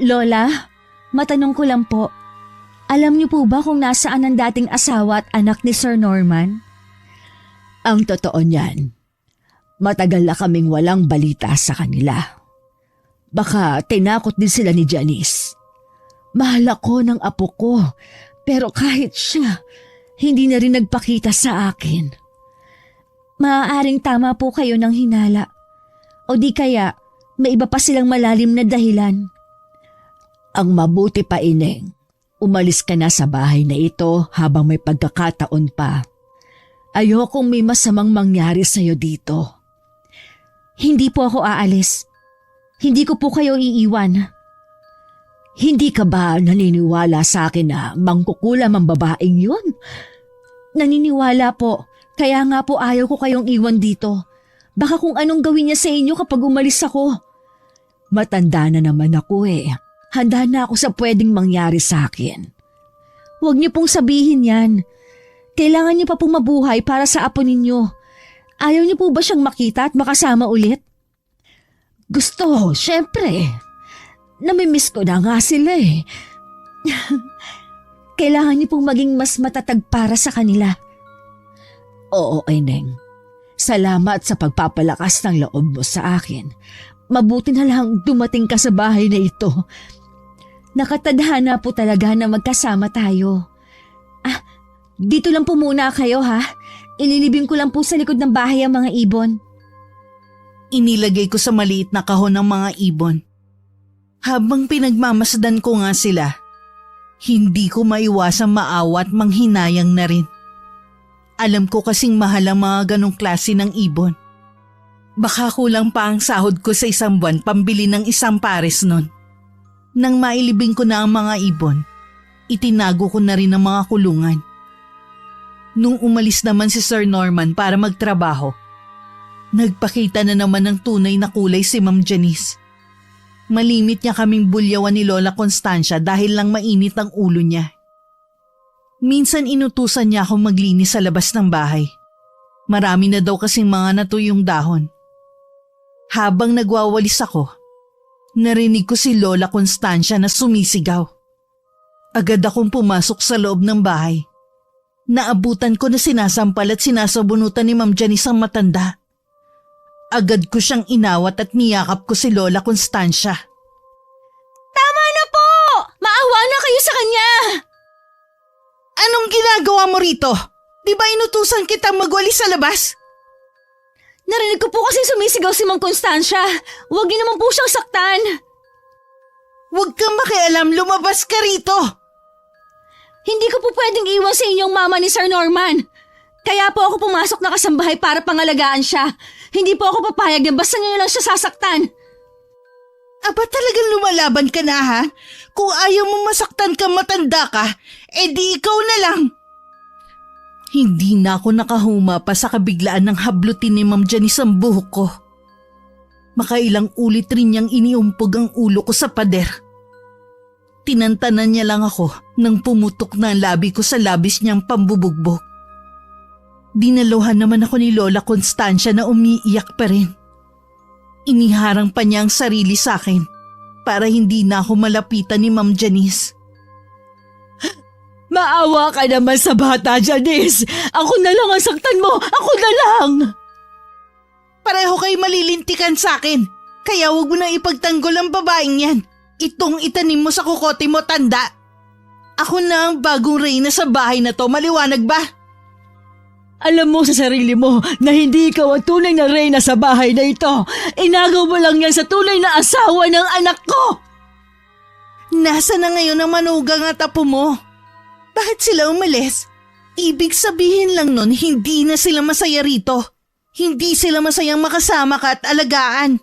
Lola, matanong ko lang po. Alam niyo po ba kung nasaan ang dating asawa at anak ni Sir Norman? Ang totoo niyan, matagal na kaming walang balita sa kanila. Baka tinakot din sila ni Janice. Mahal ako ng apo ko, pero kahit siya, hindi na rin nagpakita sa akin. Maaaring tama po kayo ng hinala. O di kaya, may iba pa silang malalim na dahilan. Ang mabuti pa, Ineng, umalis ka na sa bahay na ito habang may pagkakataon pa. Ayokong may masamang mangyari sa'yo dito. Hindi po ako aalis. Hindi ko po kayo iiwan. Hindi ka ba naniniwala sa akin na mangkukulam ang babaeng yun? Naniniwala po. Kaya nga po ayaw ko kayong iwan dito. Baka kung anong gawin niya sa inyo kapag umalis ako. Matanda na naman ako eh. Handa na ako sa pwedeng mangyari sa akin. Huwag niyo pong sabihin yan. Kailangan niyo pa pong mabuhay para sa apo ninyo. Ayaw niyo po ba siyang makita at makasama ulit? Gusto, syempre. Namimiss ko na nga sila eh. Kailangan niyo pong maging mas matatag para sa kanila. Oo, Ineng. Salamat sa pagpapalakas ng loob mo sa akin. Mabuti na lang dumating ka sa bahay na ito. Nakatadhana po talaga na magkasama tayo. Dito lang po muna kayo ha. Ililibing ko lang po sa likod ng bahay ang mga ibon. Inilagay ko sa maliit na kahon ng mga ibon. Habang pinagmamasdan ko nga sila, hindi ko maiwasang maawa at manghinayang na rin. Alam ko kasing mahal ang mga ganong klase ng ibon. Baka kulang pa ang sahod ko sa isang buwan pambili ng isang pares nun. Nang mailibing ko na ang mga ibon, itinago ko na rin ang mga kulungan. Nung umalis naman si Sir Norman para magtrabaho, nagpakita na naman ng tunay na kulay si Ma'am Janice. Malimit niya kaming bulyawan ni Lola Constancia dahil lang mainit ang ulo niya. Minsan inutusan niya akong maglinis sa labas ng bahay. Marami na daw kasing mga natuyong dahon. Habang nagwawalis ako, narinig ko si Lola Constancia na sumisigaw. Agad akong pumasok sa loob ng bahay. Naabutan ko na sinasampal at sinasabunutan ni Ma'am Janice ang matanda. Agad ko siyang inawat at niyakap ko si Lola Constancia. Tama na po! Maawa na kayo sa kanya! Anong ginagawa mo rito? Di ba inutusan kitang magwalis sa labas? Narinig ko po kasi sumisigaw si Mang Constancia. Huwag niyo naman po siyang saktan. Huwag kang makialam, lumabas ka rito. Hindi ko po pwedeng iwan sa inyong mama ni Sir Norman. Kaya po ako pumasok na kasambahay para pangalagaan siya. Hindi po ako papayag na basta niyo lang siya sasaktan. Aba talagang lumalaban ka na ha? Kung ayaw mo masaktan ka matanda ka, edi ikaw na lang. Hindi na ako nakahuma pa sa kabiglaan ng hablutin ni Ma'am Janice ang buhok ko. Makailang ulit rin niyang iniumpog ang ulo ko sa pader. Tinantanan niya lang ako nang pumutok na ang labi ko sa labis niyang pambubugbog. Dinaluhan naman ako ni Lola Constancia na umiiyak pa rin. Iniharang pa niya ang sarili sa akin para hindi na ako malapitan ni Ma'am Janice. Maawa ka naman sa bata, Janice. Ako na lang ang saktan mo. Ako na lang. Pareho kayo malilintikan sa akin. Kaya huwag mo nang ipagtanggol ang babaeng yan. Itong itanim mo sa kukote mo, tanda. Ako na ang bagong reyna sa bahay na to, maliwanag ba? Alam mo sa sarili mo na hindi ikaw ang tunay na reyna sa bahay na ito. Inagaw mo lang yan sa tunay na asawa ng anak ko. Nasa na ngayon ang manugang at apo mo? Bakit sila umalis? Ibig sabihin lang nun, hindi na sila masaya rito. Hindi sila masayang makasama ka at alagaan.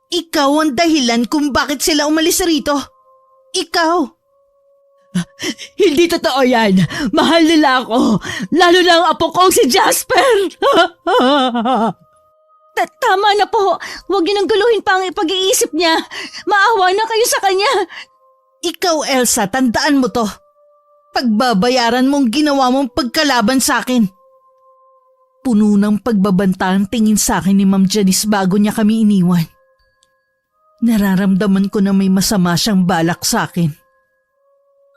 Ikaw ang dahilan kung bakit sila umalis rito. Ikaw. Hindi totoo yan. Mahal nila ako. Lalo na ang apo kong si Jasper. Tama na po. Huwag niyo nang guluhin pa ang pag-iisip niya. Maawa na kayo sa kanya. Ikaw, Elsa, tandaan mo to. Pagbabayaran mong ginawa mong pagkalaban sa akin. Puno ng pagbabanta ang tingin sa akin ni Ma'am Janice bago niya kami iniwan. Nararamdaman ko na may masama siyang balak sa akin.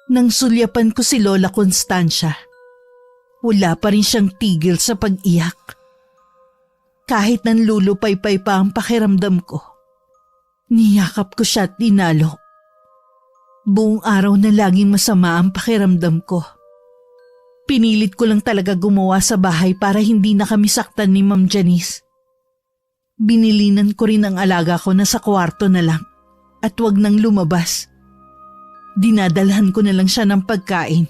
Nang sulyapan ko si Lola Constancia, wala pa rin siyang tigil sa pag-iyak. Kahit nanlulupay-pay pa ang pakiramdam ko, niyakap ko siya at dinalo. Buong araw na laging masama ang pakiramdam ko. Pinilit ko lang talaga gumawa sa bahay para hindi na kami saktan ni Ma'am Janice. Binilinan ko rin ang alaga ko na sa kwarto na lang at wag nang lumabas. Dinadalhan ko na lang siya ng pagkain.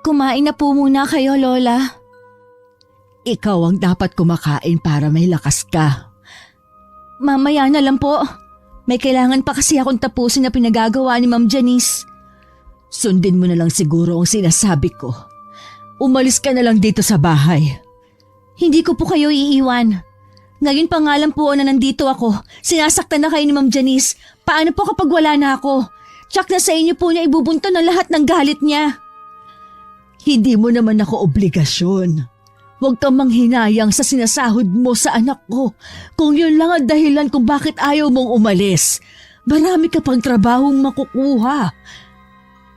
Kumain na po muna kayo, Lola. Ikaw ang dapat kumakain para may lakas ka. Mamaya na lang po. May kailangan pa kasi akong tapusin na pinagagawa ni Ma'am Janice. Sundin mo na lang siguro ang sinasabi ko. Umalis ka na lang dito sa bahay. Hindi ko po kayo iiwan. Ngayon pa nga lang po na nandito ako. Sinasaktan na kayo ni Ma'am Janice. Paano po kapag wala na ako? Tsak na sa inyo po niya ibubunto ng lahat ng galit niya. Hindi mo naman ako obligasyon. Huwag kang manghinayang sa sinasahod mo sa anak ko. Kung yun lang ang dahilan kung bakit ayaw mong umalis, marami ka pang trabahong makukuha.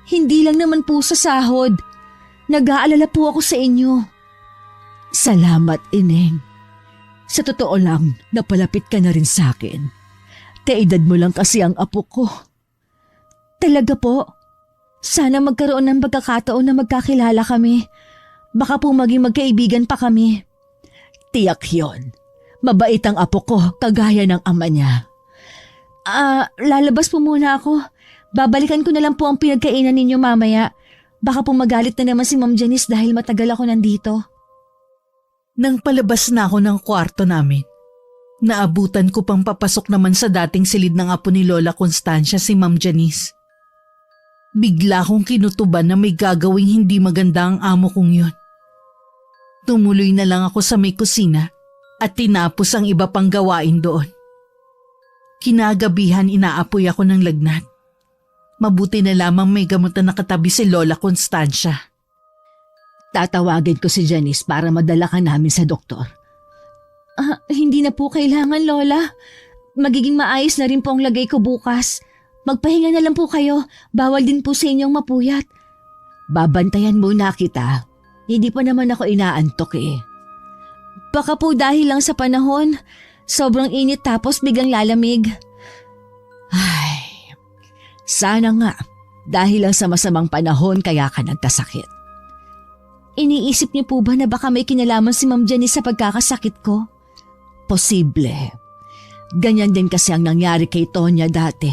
Hindi lang naman po sa sahod. Nag-aalala po ako sa inyo. Salamat, Ineng. Sa totoo lang, napalapit ka na rin sa akin. Kaedad mo lang kasi ang apo ko. Talaga po? Sana magkaroon ng pagkakataon na magkakilala kami. Baka po maging magkaibigan pa kami. Tiyak yon. Mabait ang apo ko, kagaya ng ama niya. Lalabas po muna ako. Babalikan ko na lang po ang pinagkainan ninyo mamaya. Baka po magalit na naman si Ma'am Janice dahil matagal ako nandito. Nang palabas na ako ng kwarto namin, naabutan ko pang papasok naman sa dating silid ng apo ni Lola Constancia si Ma'am Janice. Bigla kong kinutuban na may gagawing hindi maganda ang amo kong yun. Tumuloy na lang ako sa may kusina at tinapos ang iba pang gawain doon. Kinagabihan inaapoy ako ng lagnat. Mabuti na lamang may gamot na nakatabi si Lola Constancia. Tatawagin ko si Janice para madala ka namin sa doktor. Hindi na po kailangan, Lola. Magiging maayos na rin po ang lagay ko bukas. Magpahinga na lang po kayo. Bawal din po sa inyong mapuyat. Babantayan muna kita. Hindi pa naman ako inaantok eh. Baka po dahil lang sa panahon. Sobrang init tapos biglang lalamig. Ay, sana nga. Dahil lang sa masamang panahon kaya ka nagkasakit. Iniisip niyo po ba na baka may kinalaman si Ma'am Janice sa pagkakasakit ko? Posible. Ganyan din kasi ang nangyari kay Tonya dati.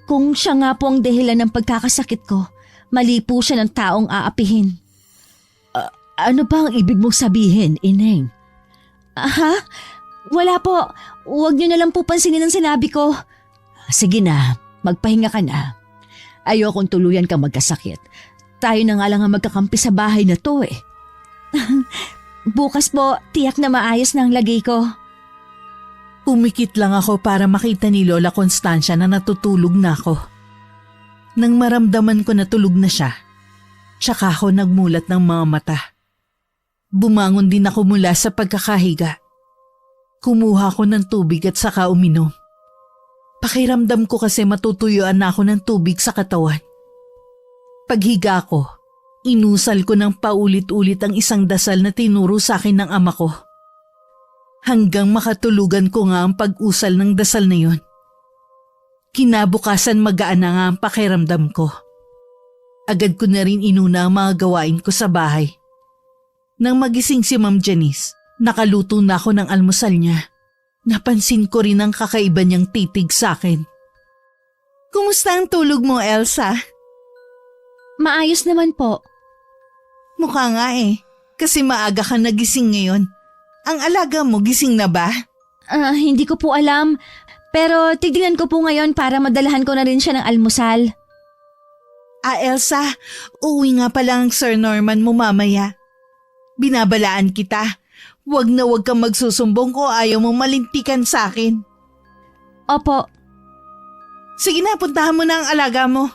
Kung siya nga po ang dahilan ng pagkakasakit ko, mali po siya ng taong aapihin. Ano ba ang ibig mong sabihin, Ineng? Wala po. Huwag niyo na lang po pansinin ang sinabi ko. Sige na, magpahinga ka na. Ayokong tuluyan ka magkasakit. Tayo na nga lang ang magkakampi sa bahay na to eh. Bukas po, tiyak na maayos na ang lagay ko. Pumikit lang ako para makita ni Lola Constancia na natutulog na ako. Nang maramdaman ko na tulog na siya, tsaka ako nagmulat ng mga mata. Bumangon din ako mula sa pagkakahiga. Kumuha ko ng tubig at saka uminom. Pakiramdam ko kasi matutuyuan na ako ng tubig sa katawan. Paghiga ko, inusal ko ng paulit-ulit ang isang dasal na tinuro sa akin ng ama ko. Hanggang makatulugan ko nga ang pag-usal ng dasal na yun. Kinabukasan magaan na nga ang pakiramdam ko. Agad ko na rin inuna ang mga gawain ko sa bahay. Nang magising si Ma'am Janice, nakaluto na ako ng almusal niya. Napansin ko rin ang kakaiba niyang titig sa akin. Kumusta ang tulog mo, Elsa? Maayos naman po. Mukha nga kasi maaga ka nagising ngayon. Ang alaga mo gising na ba? Hindi ko po alam. Pero tignan ko po ngayon para madalahan ko na rin siya ng almusal. Elsa, uuwi nga pala ang Sir Norman mo mamaya. Binabalaan kita. Huwag na huwag kang magsusumbong ko ayaw mong malintikan sa akin. Opo. Sige na, puntahan mo na ang alaga mo.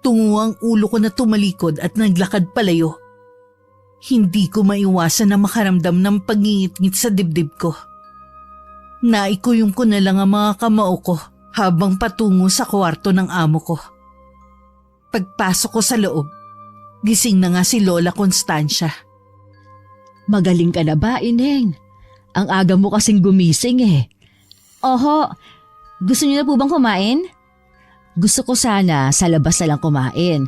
Tungo ang ulo ko na tumalikod at naglakad palayo. Hindi ko maiwasan na makaramdam ng pagngingit-ngit sa dibdib ko. Naikuyong ko na lang ang mga kamao ko habang patungo sa kwarto ng amo ko. Pagpasok ko sa loob, gising na nga si Lola Constancia. Magaling ka na ba, Ineng? Ang aga mo kasing gumising Oho, gusto niyo na po bang kumain? Gusto ko sana sa labas na lang kumain.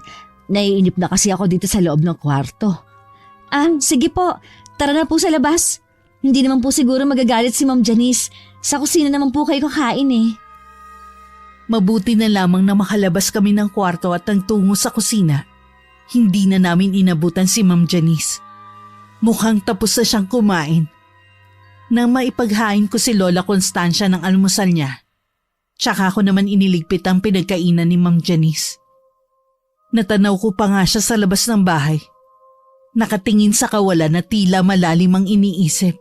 Naiinip na kasi ako dito sa loob ng kwarto. Sige po. Tara na po sa labas. Hindi naman po siguro magagalit si Ma'am Janice. Sa kusina naman po kayo kakain Mabuti na lamang na makalabas kami ng kwarto at nagtungo sa kusina. Hindi na namin inabutan si Ma'am Janice. Mukhang tapos na siyang kumain. Nang maipaghain ko si Lola Constancia ng almusal niya, tsaka ako naman iniligpit ang pinagkainan ni Ma'am Janice. Natanaw ko pa nga siya sa labas ng bahay. Nakatingin sa kawalan na tila malalim ang iniisip.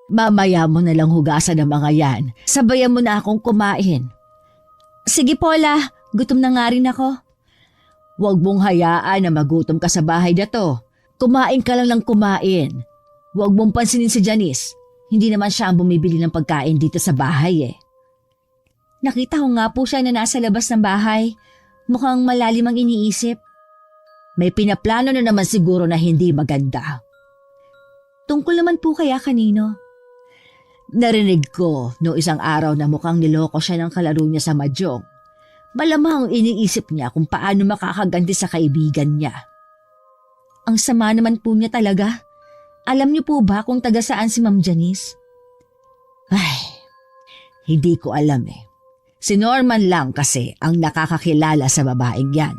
Mamaya mo na lang hugasan ang mga yan. Sabayan mo na akong kumain. Sige Paula, gutom na nga rin ako. Huwag mong hayaan na magutom ka sa bahay na to. Kumain ka lang kumain. Huwag mong pansinin si Janice. Hindi naman siya ang bumibili ng pagkain dito sa bahay Nakita ko nga po siya na nasa labas ng bahay. Mukhang malalim ang iniisip. May pinaplano na naman siguro na hindi maganda. Tungkol naman po kaya kanino? Narinig ko noong isang araw na mukhang niloko siya ng kalaro niya sa mahjong. Malamang iniisip niya kung paano makakaganti sa kaibigan niya. Ang sama naman po niya talaga. Alam niyo po ba kung taga saan si Ma'am Janice? Ay, hindi ko alam Si Norman lang kasi ang nakakakilala sa babaeng yan.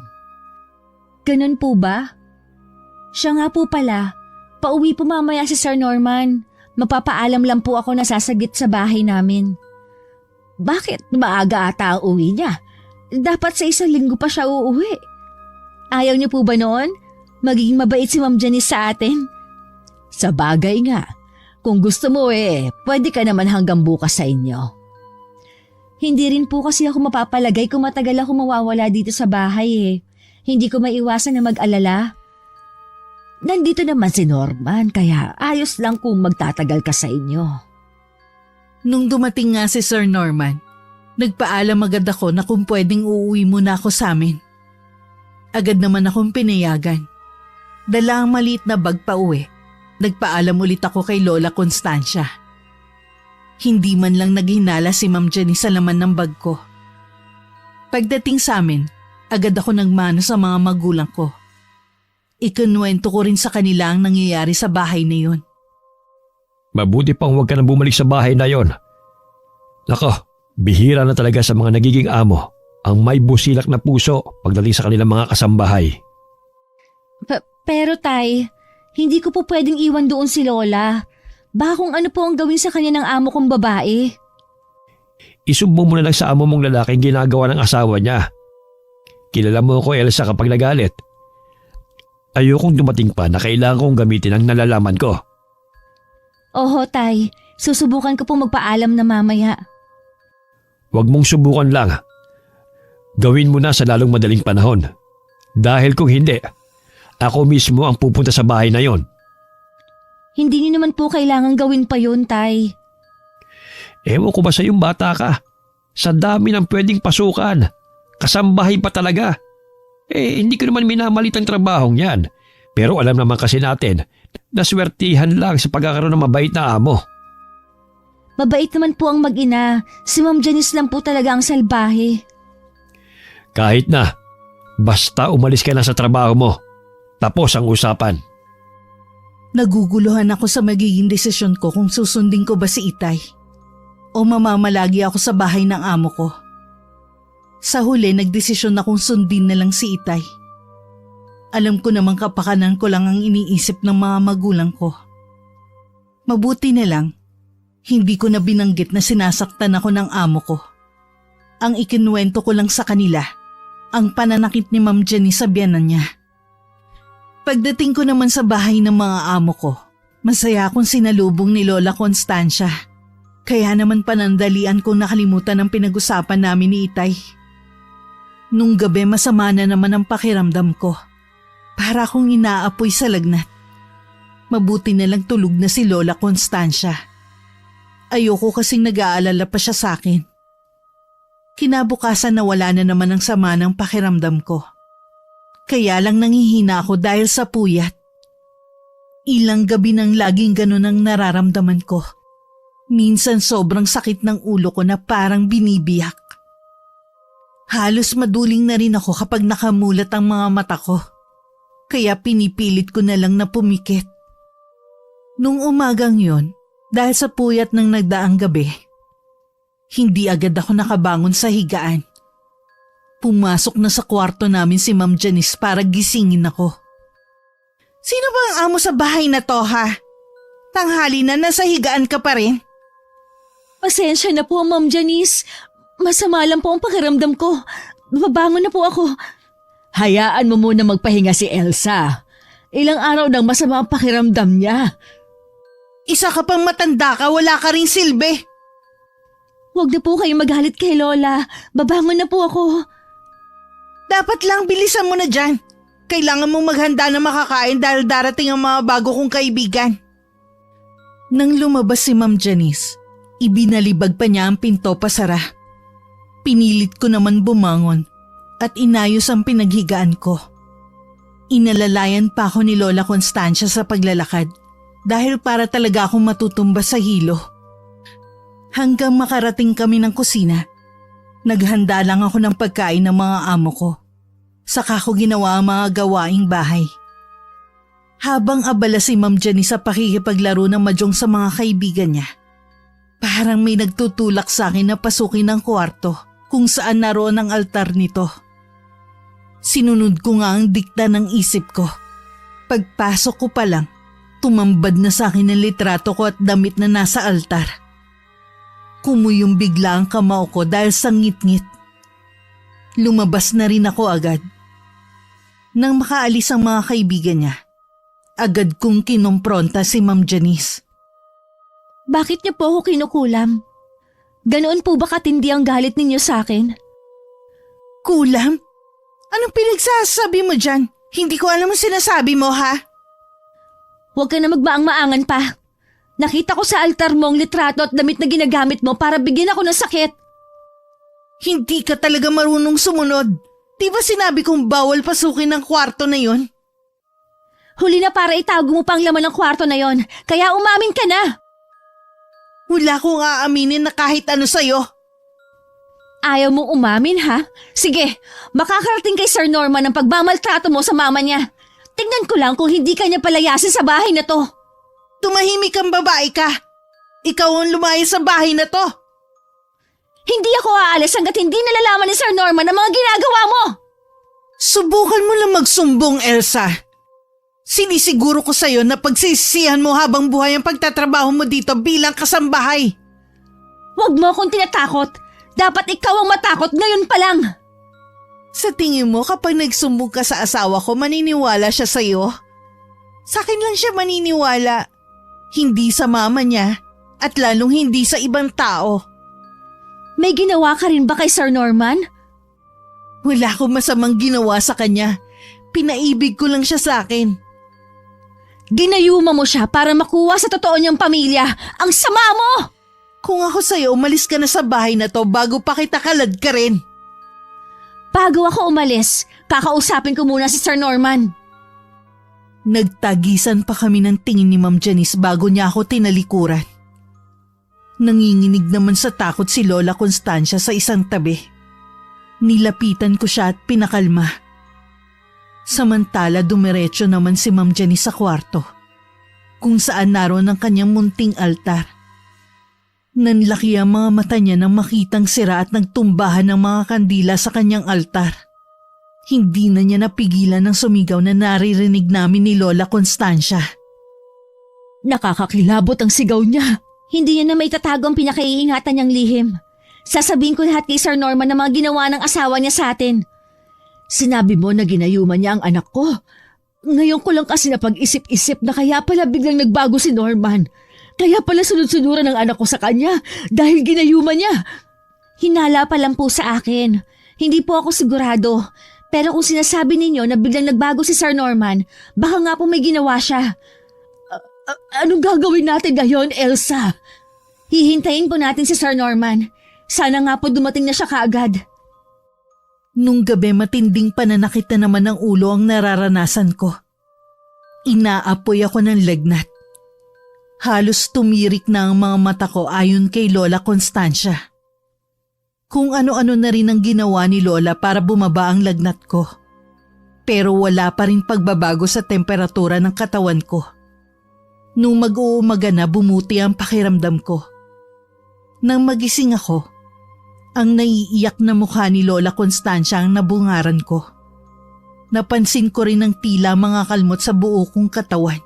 Ganun po ba? Siya nga po pala. Pauwi po mamaya si Sir Norman. Magpapaalam lang po ako na sasagit sa bahay namin. Bakit maaga ata ang uwi niya? Dapat sa 1 linggo pa siya uuwi. Ayaw niyo po ba noon? Magiging mabait si Ma'am Janice sa atin? Sa bagay nga. Kung gusto mo pwede ka naman hanggang bukas sa inyo. Hindi rin po kasi ako mapapalagay kung matagal ako mawawala dito sa bahay Hindi ko maiwasan na mag-alala. Nandito naman si Norman kaya ayos lang kung magtatagal ka sa inyo. Nung dumating nga si Sir Norman, nagpaalam agad ako na kung pwedeng uuwi muna ako sa amin. Agad naman akong pinayagan. Dala ang maliit na bag pa uwi. Nagpaalam ulit ako kay Lola Constancia. Hindi man lang naghinala si Ma'am Jenny sa laman ng bag ko. Pagdating sa amin, agad ako nagmano sa mga magulang ko. Ikinuwento ko rin sa kanila ang nangyayari sa bahay na yun. Mabuti pang huwag ka nang bumalik sa bahay na yon. Nako, bihira na talaga sa mga nagiging amo ang may busilak na puso pagdating sa kanilang mga kasambahay. Pero Tay, hindi ko po pwedeng iwan doon si Lola. Baka kung ano po ang gawin sa kanya ng amo kong babae. Isumbong mo na lang sa amo mong lalaki ang ginagawa ng asawa niya. Kilala mo ko, Elsa, kapag nagalit. Ayokong dumating pa na kailangan kong gamitin ang nalalaman ko. Oho, Tay. Susubukan ko po magpaalam na mamaya. Huwag mong subukan lang. Gawin mo na sa lalong madaling panahon. Dahil kung hindi, ako mismo ang pupunta sa bahay na yon. Hindi niyo naman po kailangan gawin pa yun, Tay. Ewan ko ba sa iyong bata ka? Sa dami ng pwedeng pasukan. Kasambahay pa talaga. Hindi ko naman minamalit ang trabahong yan. Pero alam naman kasi natin naswertihan lang sa pagkakaroon ng mabait na amo. Mabait naman po ang mag-ina. Si Ma'am Janice lang po talaga ang salbahe. Kahit na, basta umalis ka na sa trabaho mo. Tapos ang usapan. Naguguluhan ako sa magiging desisyon ko kung susundin ko ba si Itay o mamamalagi ako sa bahay ng amo ko. Sa huli, nagdesisyon akong sundin na lang si Itay. Alam ko namang kapakanan ko lang ang iniisip ng mga magulang ko. Mabuti na lang, hindi ko na binanggit na sinasaktan ako ng amo ko. Ang ikinuwento ko lang sa kanila, ang pananakit ni Ma'am Jenny sa biyanan niya. Pagdating ko naman sa bahay ng mga amo ko, masaya akong sinalubong ni Lola Constancia. Kaya naman panandalian kong nakalimutan ang pinag-usapan namin ni Itay. Nung gabi masama na naman ang pakiramdam ko. Para akong inaapoy sa lagnat. Mabuti na lang tulog na si Lola Constancia. Ayoko kasing nag-aalala pa siya sa akin. Kinabukasan nawala na naman ang sama ng pakiramdam ko. Kaya lang nangihina ako dahil sa puyat. Ilang gabi nang laging ganun ang nararamdaman ko. Minsan sobrang sakit ng ulo ko na parang binibiyak. Halos maduling na rin ako kapag nakamulat ang mga mata ko. Kaya pinipilit ko na lang na pumikit. Nung umagang yon, dahil sa puyat ng nagdaang gabi, hindi agad ako nakabangon sa higaan. Pumasok na sa kwarto namin si Ma'am Janice para gisingin ako. Sino ba ang amo sa bahay na to, ha? Tanghali na, nasa higaan ka pa rin? Pasensya na po, Ma'am Janice. Masama lang po ang pakiramdam ko. Babangon na po ako. Hayaan mo muna magpahinga si Elsa. Ilang araw nang masama ang pakiramdam niya. Isa ka pang matanda ka, wala ka ring silbi. Huwag na po kayong magalit kay Lola. Babangon na po ako. Dapat lang bilisan mo na dyan. Kailangan mong maghanda na makakain dahil darating ang mga bago kong kaibigan. Nang lumabas si Ma'am Janice, ibinalibag pa niya ang pinto pasara. Pinilit ko naman bumangon at inayos ang pinaghigaan ko. Inalalayan pa ako ni Lola Constancia sa paglalakad dahil para talaga akong matutumba sa hilo. Hanggang makarating kami ng kusina, naghanda lang ako ng pagkain ng mga amo ko. Saka ko ginawa ang mga gawaing bahay. Habang abala si Ma'am Jenny sa pakikipaglaro ng mahjong sa mga kaibigan niya, parang may nagtutulak sa akin na pasukin ang kwarto kung saan naroon ang altar nito. Sinunod ko nga ang dikta ng isip ko. Pagpasok ko pa lang, tumambad na sa akin ang litrato ko at damit na nasa altar. Kumuyong bigla ang kamao ko dahil sa ngit-ngit. Lumabas na rin ako agad. Nang makaalis ang mga kaibigan niya, agad kong kinompronta si Ma'am Janice. Bakit niyo po ako kinukulam? Ganoon po ba katindi ang galit ninyo sa akin? Kulam? Anong pinagsasabi mo dyan? Hindi ko alam ang sinasabi mo, ha? Huwag ka na magmaang-maangan pa. Nakita ko sa altar mo ang litrato at damit na ginagamit mo para bigyan ako ng sakit. Hindi ka talaga marunong sumunod. Di ba sinabi kong bawal pasukin ang kwarto na yon? Huli na para itago mo pang laman ng kwarto na yon, kaya umamin ka na. Wala kong aaminin na kahit ano sa'yo. Ayaw mong umamin, ha? Sige, makakarating kay Sir Norman ang pagmamaltrato mo sa mama niya. Tignan ko lang kung hindi ka niya palayasin sa bahay na to. Tumahimik kang babae ka. Ikaw ang lumayo sa bahay na to. Hindi ako aalis hanggat hindi nalalaman ni Sir Norman ang mga ginagawa mo. Subukan mo lang magsumbong, Elsa. Sinisiguro ko sa'yo na pagsisisihan mo habang buhay ang pagtatrabaho mo dito bilang kasambahay. Huwag mo akong tinatakot. Dapat ikaw ang matakot ngayon pa lang. Sa tingin mo kapag nagsumbong ka sa asawa ko, maniniwala siya sa'yo? Sa akin lang siya maniniwala. Hindi sa mama niya at lalong hindi sa ibang tao. May ginawa ka rin ba kay Sir Norman? Wala akong masamang ginawa sa kanya. Pinaibig ko lang siya sa akin. Ginayuma mo siya para makuha sa totoo niyang pamilya. Ang sama mo! Kung ako sa'yo, umalis ka na sa bahay na to bago pa kita kalad ka rin. Bago ako umalis, kakausapin ko muna si Sir Norman. Nagtagisan pa kami ng tingin ni Ma'am Janice bago niya ako tinalikuran. Nanginginig naman sa takot si Lola Constancia sa isang tabi. Nilapitan ko siya at pinakalma. Samantala dumiretso naman si Ma'am Janice sa kwarto, kung saan naroon ang kanyang munting altar. Nanlaki ang mga mata niya nang makitang sira at nagtumbahan ng mga kandila sa kanyang altar. Hindi na niya napigilan ng sumigaw na naririnig namin ni Lola Constancia. Nakakakilabot ang sigaw niya. Hindi niya na may tatago ang pinakaiingatan niyang lihim. Sasabihin ko lahat kay Sir Norman na mga ginawa ng asawa niya sa atin. Sinabi mo na ginayuman niya ang anak ko. Ngayon ko lang kasi napag-isip-isip na kaya pala biglang nagbago si Norman. Kaya pala sunod-sunuran ng anak ko sa kanya dahil ginayuman niya. Hinala pa lang po sa akin. Hindi po ako sigurado. Pero kung sinasabi ninyo na biglang nagbago si Sir Norman, baka nga po may ginawa siya. Anong gagawin natin ngayon, Elsa? Hihintayin po natin si Sir Norman. Sana nga po dumating na siya kaagad. Nung gabi matinding pananakit na naman ng ulo ang nararanasan ko. Inaapoy ako ng lagnat. Halos tumirik na ang mga mata ko ayon kay Lola Constancia. Kung ano-ano na rin ang ginawa ni Lola para bumaba ang lagnat ko. Pero wala pa rin pagbabago sa temperatura ng katawan ko. Nung mag-uumaga na bumuti ang pakiramdam ko. Nang magising ako, ang naiiyak na mukha ni Lola Constancia ang nabungaran ko. Napansin ko rin ang tila mga kalmot sa buo kong katawan.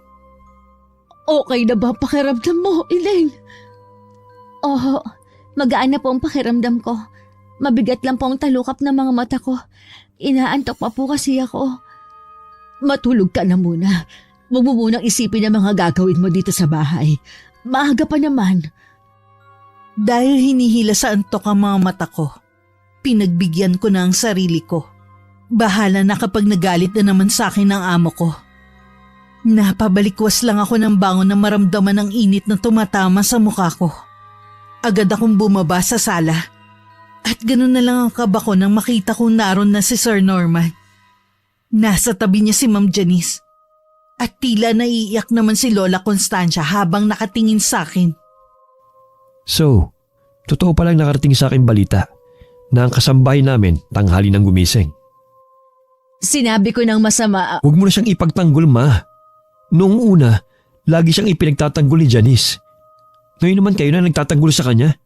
Okay na ba ang pakiramdam mo, Elaine? Oo, magaan na po ang pakiramdam ko. Mabigat lang po ang talukap ng mga mata ko. Inaantok pa po kasi ako. Matulog ka na muna. Huwag mo munang isipin ang mga gagawin mo dito sa bahay. Maaga pa naman. Dahil hinihila sa antok ang mga mata ko, pinagbigyan ko na ang sarili ko. Bahala na kapag nagalit na naman sa akin ang amo ko. Napabalikwas lang ako ng bangon na maramdaman ang init na tumatama sa mukha ko. Agad akong bumaba sa sala. At ganun na lang ang kaba ko nang makita kong naroon na si Sir Norman. Nasa tabi niya si Ma'am Janice. At tila naiiyak naman si Lola Constancia habang nakatingin sa akin. So, totoo palang nakarating sa akin balita na ang kasambahay namin tanghali nang gumising. Sinabi ko ng masama. Huwag mo na siyang ipagtanggol, Ma. Noong una, lagi siyang ipinagtatanggol ni Janice. Ngayon naman kayo na nagtatanggol sa kanya.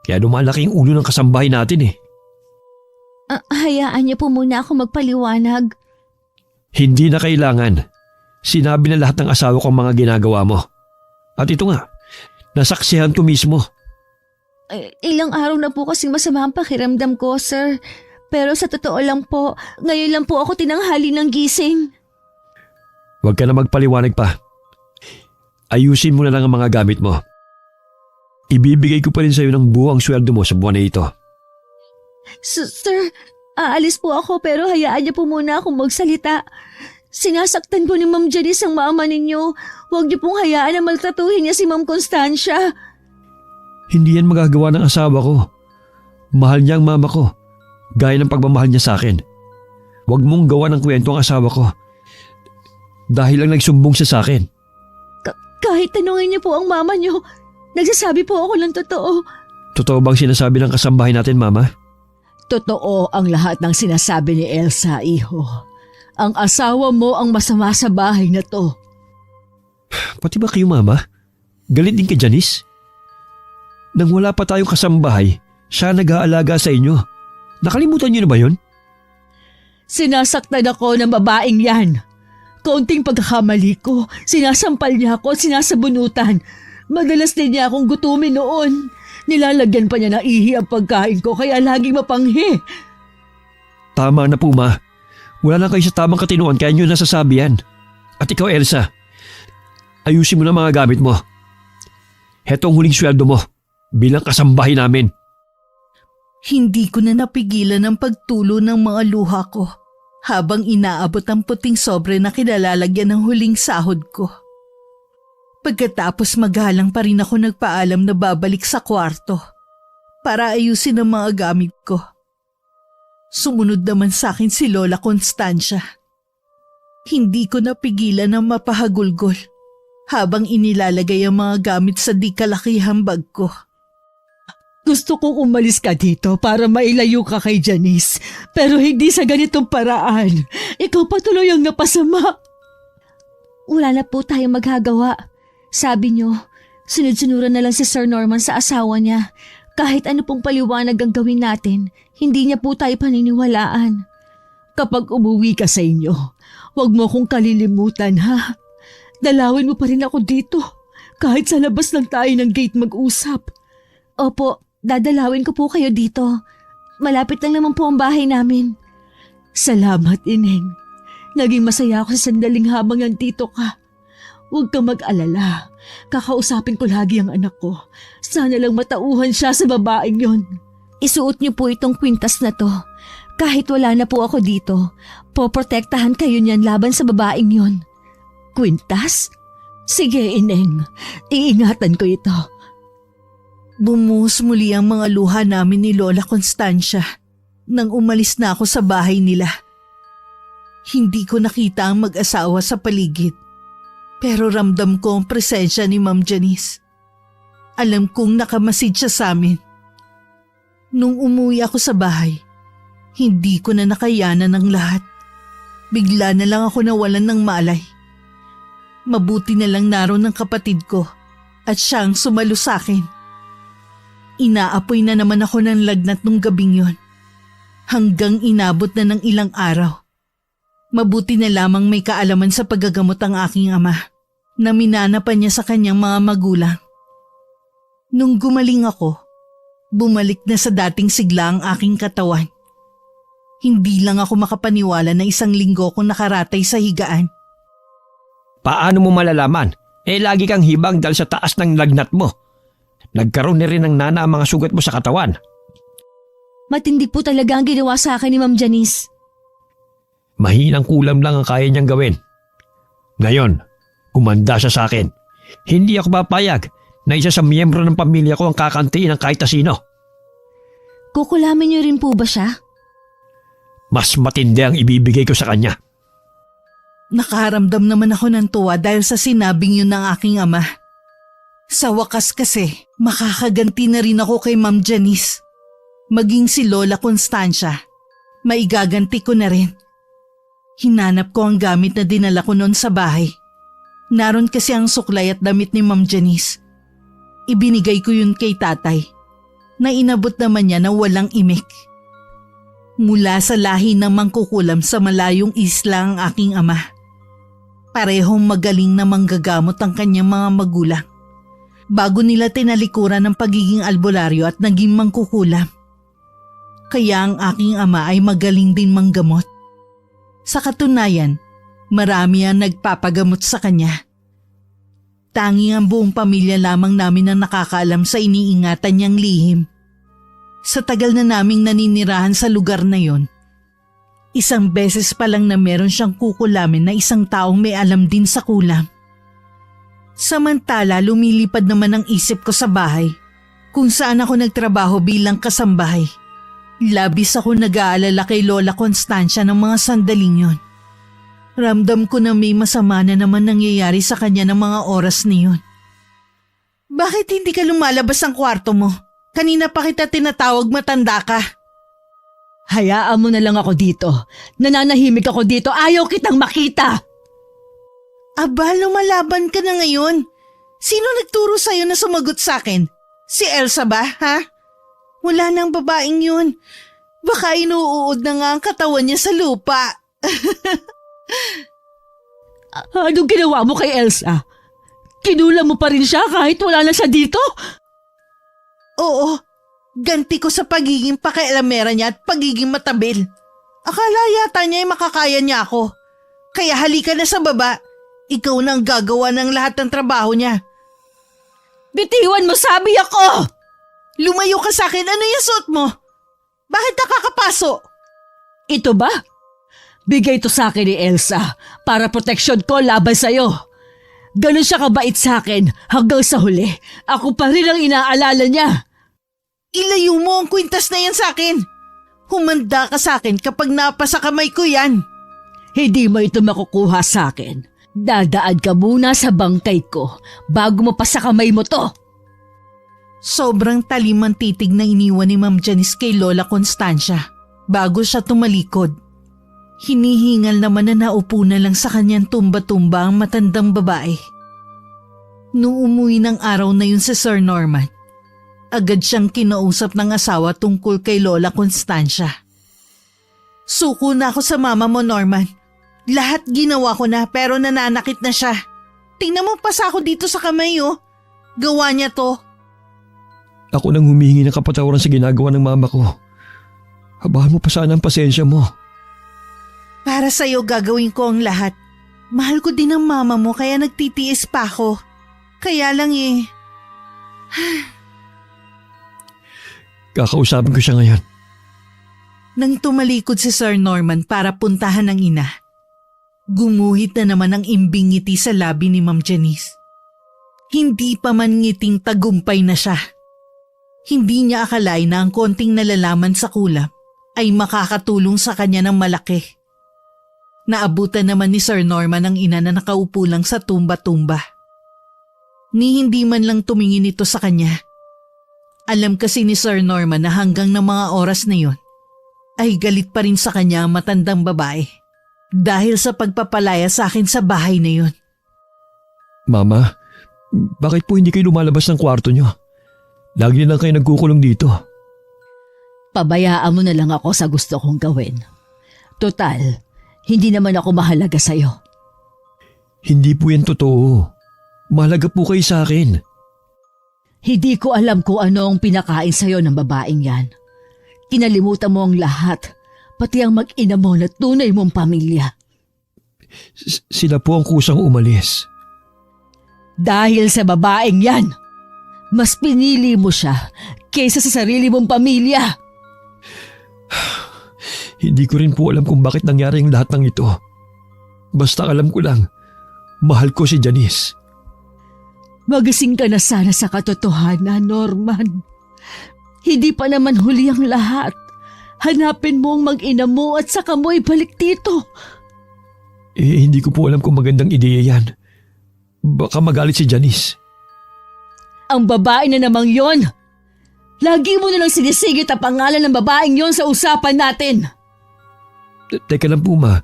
Kaya lumalaki yung ulo ng kasambahay natin eh. Hayaan niyo po muna ako magpaliwanag. Hindi na kailangan. Sinabi na lahat ng asawa ko ang mga ginagawa mo. At ito nga, nasaksihan ko mismo. Ilang araw na po kasing masama ang pakiramdam ko, sir. Pero sa totoo lang po, ngayon lang po ako tinanghali ng gising. Huwag ka na magpaliwanag pa. Ayusin mo na lang ang mga gamit mo. Ibibigay ko pa rin sa'yo ng buwang sweldo mo sa buwan na ito. Sir, aalis po ako pero hayaan niyo po muna akong magsalita. Sinasaktan po ni Ma'am Janice ang mama ninyo. Huwag niyo pong hayaan na maltratuhin niya si Ma'am Constancia. Hindi yan magagawa ng asawa ko. Mahal niya ang mama ko. Gaya ng pagmamahal niya sa akin. Huwag mong gawa ng kwento ang asawa ko. Dahil lang nagsumbong siya sa akin. Kahit tanungin niyo po ang mama niyo, nagsasabi po ako ng totoo. Totoo bang sinasabi ng kasambahay natin, Mama? Totoo ang lahat ng sinasabi ni Elsa, iho. Ang asawa mo ang masama sa bahay na to. Pati ba kayo, Mama? Galit din kay Janice? Nang wala pa tayong kasambahay, siya nag-aalaga sa inyo. Nakalimutan niyo na ba yun? Sinasaktan ako ng babaeng yan. Kaunting pagkakamali ko, sinasampal niya ako at sinasabunutan. Madalas din niya akong gutumin noon. Nilalagyan pa niya ng ihi ang pagkain ko kaya laging mapanghi. Tama na po, Ma. Wala na kayo sa tamang katinuan kaya nyo nasasabi yan. At ikaw, Elsa, ayusin mo na mga gamit mo. Heto ang huling sweldo mo bilang kasambahay namin. Hindi ko na napigilan ang pagtulo ng mga luha ko habang inaabot ang puting sobre na kinalalagyan ng huling sahod ko. Pagkatapos maghalang pa rin ako nagpaalam na babalik sa kwarto para ayusin ang mga gamit ko. Sumunod naman sa akin si Lola Constancia. Hindi ko napigilan na mapahagulgol habang inilalagay ang mga gamit sa di kalakihang bag ko. Gusto kong umalis ka dito para mailayo ka kay Janice. Pero hindi sa ganitong paraan. Ikaw patuloy ang napasama. Wala na po tayong magagawa. Sabi niyo, sunod-sunuran na lang si Sir Norman sa asawa niya. Kahit ano pong paliwanag ang gawin natin, hindi niya po tayo paniniwalaan. Kapag umuwi ka sa inyo, huwag mo akong kalilimutan ha. Dalawin mo pa rin ako dito. Kahit sa labas lang tayo ng gate mag-usap. Opo, dadalawin ko po kayo dito. Malapit lang naman po ang bahay namin. Salamat, Ineng. Naging masaya ako sa sandaling habang nandito ka. Huwag kang mag-alala. Kakausapin ko lagi ang anak ko. Sana lang matauhan siya sa babaeng yon. Isuot niyo po itong kwintas na to. Kahit wala na po ako dito, poprotektahan kayo niyan laban sa babaeng yon. Kwintas? Sige, Ineng. Iingatan ko ito. Bumuhos muli ang mga luha namin ni Lola Constancia nang umalis na ako sa bahay nila. Hindi ko nakita ang mag-asawa sa paligid, pero ramdam ko ang presensya ni Ma'am Janice. Alam kong nakamasid siya sa amin. Nung umuwi ako sa bahay, hindi ko na nakayanan ng lahat. Bigla na lang ako nawalan ng malay. Mabuti na lang naroon ng kapatid ko at siyang sumalo sa akin. Inaapoy na naman ako ng lagnat nung gabing yon. Hanggang inabot na ng ilang araw. Mabuti na lamang may kaalaman sa paggagamot ang aking ama na minana pa niya sa kanyang mga magulang. Nung gumaling ako, bumalik na sa dating sigla ang aking katawan. Hindi lang ako makapaniwala na 1 linggo akong nakaratay sa higaan. Paano mo malalaman? Lagi kang hibang dahil sa taas ng lagnat mo. Nagkaroon na rin ng nana ang mga sugat mo sa katawan. Matindi po talaga ang ginawa sa akin ni Ma'am Janice. Mahinang kulam lang ang kaya niyang gawin. Ngayon, umanda siya sa akin. Hindi ako papayag na isa sa miyembro ng pamilya ko ang kakantiin ng kahit na sino. Kukulamin niyo rin po ba siya? Mas matindi ang ibibigay ko sa kanya. Nakaramdam naman ako ng tuwa dahil sa sinabing yun ng aking ama. Sa wakas kasi, makakaganti na rin ako kay Ma'am Janice. Maging si Lola Constancia, maigaganti ko na rin. Hinanap ko ang gamit na dinala ko noon sa bahay. Naroon kasi ang suklay at damit ni Ma'am Janice. Ibinigay ko yun kay tatay, na inabot naman niya na walang imik. Mula sa lahi ng mangkukulam sa malayong isla ang aking ama. Parehong magaling na manggagamot ang kanyang mga magulang. Bago nila tinalikuran ng pagiging albularyo at naging mangkukulam. Kaya ang aking ama ay magaling din manggamot. Sa katunayan, marami ang nagpapagamot sa kanya. Tanging ang buong pamilya lamang namin ang nakakaalam sa iniingatan niyang lihim. Sa tagal na naming naninirahan sa lugar na yon, 1 beses pa lang na meron siyang kukulamin na isang taong may alam din sa kulam. Samantala lumilipad naman ang isip ko sa bahay kung saan ako nagtrabaho bilang kasambahay. Labis ako nag-aalala kay Lola Constancia ng mga sandaling yon. Ramdam ko na may masama na naman nangyayari sa kanya ng mga oras niyon. Bakit hindi ka lumalabas ng kwarto mo? Kanina pa kita tinatawag, matanda ka. Hayaan mo na lang ako dito. Nananahimik ako dito. Ayaw kitang makita. Aba, lumalaban ka na ngayon. Sino nagturo sa'yo na sumagot sa akin? Si Elsa ba, ha? Wala nang babaeng yun. Baka inuuod na nga ang katawan niya sa lupa. Anong ginawa mo kay Elsa? Kinula mo pa rin siya kahit wala na siya dito? Oo, ganti ko sa pagiging pakialamera niya at pagiging matabil. Akala yata niya ay makakaya niya ako. Kaya halika na sa baba. Ikaw na ang gagawa ng lahat ng trabaho niya. Bitiwan mo, sabi ako! Lumayo ka sa akin, ano yung suot mo? Bakit nakakapaso? Ito ba? Bigay ito sa akin ni Elsa para proteksyon ko laban sa'yo. Ganun siya kabait sa akin hanggang sa huli. Ako pa rin ang inaalala niya. Ilayo mo ang kwintas na yan sa akin. Humanda ka sa akin kapag napasa kamay ko yan. Hindi mo ito makukuha sa akin. Dadaan ka muna sa bangkay ko bago mo pa sa kamay mo to. Sobrang talim ang titig na iniwan ni Ma'am Janice kay Lola Constancia bago siya tumalikod. Hinihingal naman na naupo na lang sa kanyang tumba-tumba ang matandang babae. Noong umuwi ng araw na yun si Sir Norman, agad siyang kinausap ng asawa tungkol kay Lola Constancia. Suko na ako sa mama mo, Norman. Lahat ginawa ko na pero nananakit na siya. Tingnan mo, pasa ako dito sa kamay oh. Gawa niya to. Ako nang humihingi ng kapatawaran sa ginagawa ng mama ko. Habahan mo pa sana ang pasensya mo. Para sa'yo gagawin ko ang lahat. Mahal ko din ang mama mo kaya nagtitiis pa ako. Kaya lang eh. Kakausapin ko siya ngayon. Nang tumalikod si Sir Norman para puntahan ng ina, gumuhit na naman ang imbing ngiti sa labi ni Ma'am Janice. Hindi pa man ngiting tagumpay na siya. Hindi niya akalain na ang konting nalalaman sa kulam ay makakatulong sa kanya ng malaki. Naabutan naman ni Sir Norman ang ina na nakaupo lang sa tumba-tumba. Ni hindi man lang tumingin ito sa kanya. Alam kasi ni Sir Norman na hanggang ng mga oras na yon ay galit pa rin sa kanya ang matandang babae dahil sa pagpapalaya sa akin sa bahay na yon. Mama, bakit po hindi kayo lumalabas ng kwarto niyo? Lagi na lang kayo nagkukulong dito. Pabayaan mo na lang ako sa gusto kong gawin. Total, hindi naman ako mahalaga sa'yo. Hindi po yan totoo. Mahalaga po kayo sa akin. Hindi ko alam kung ano ang pinakain sa'yo ng babaeng yan. Kinalimutan mo ang lahat, pati ang mag-ina mo na tunay mong pamilya. Sila po ang kusang umalis. Dahil sa babaeng yan, mas pinili mo siya kaysa sa sarili mong pamilya. Hindi ko rin po alam kung bakit nangyari ang lahat ng ito. Basta alam ko lang, mahal ko si Janice. Magising ka na sana sa katotohanan, Norman. Hindi pa naman huli ang lahat. Hanapin mo ang mag-ina mo at saka mo ibalik dito. Hindi ko po alam kung magandang ideya yan. Baka magalit si Janice. Ang babae na namang yon. Lagi mo nalang sinisigit ang pangalan ng babaeng yon sa usapan natin. Teka lang po ma,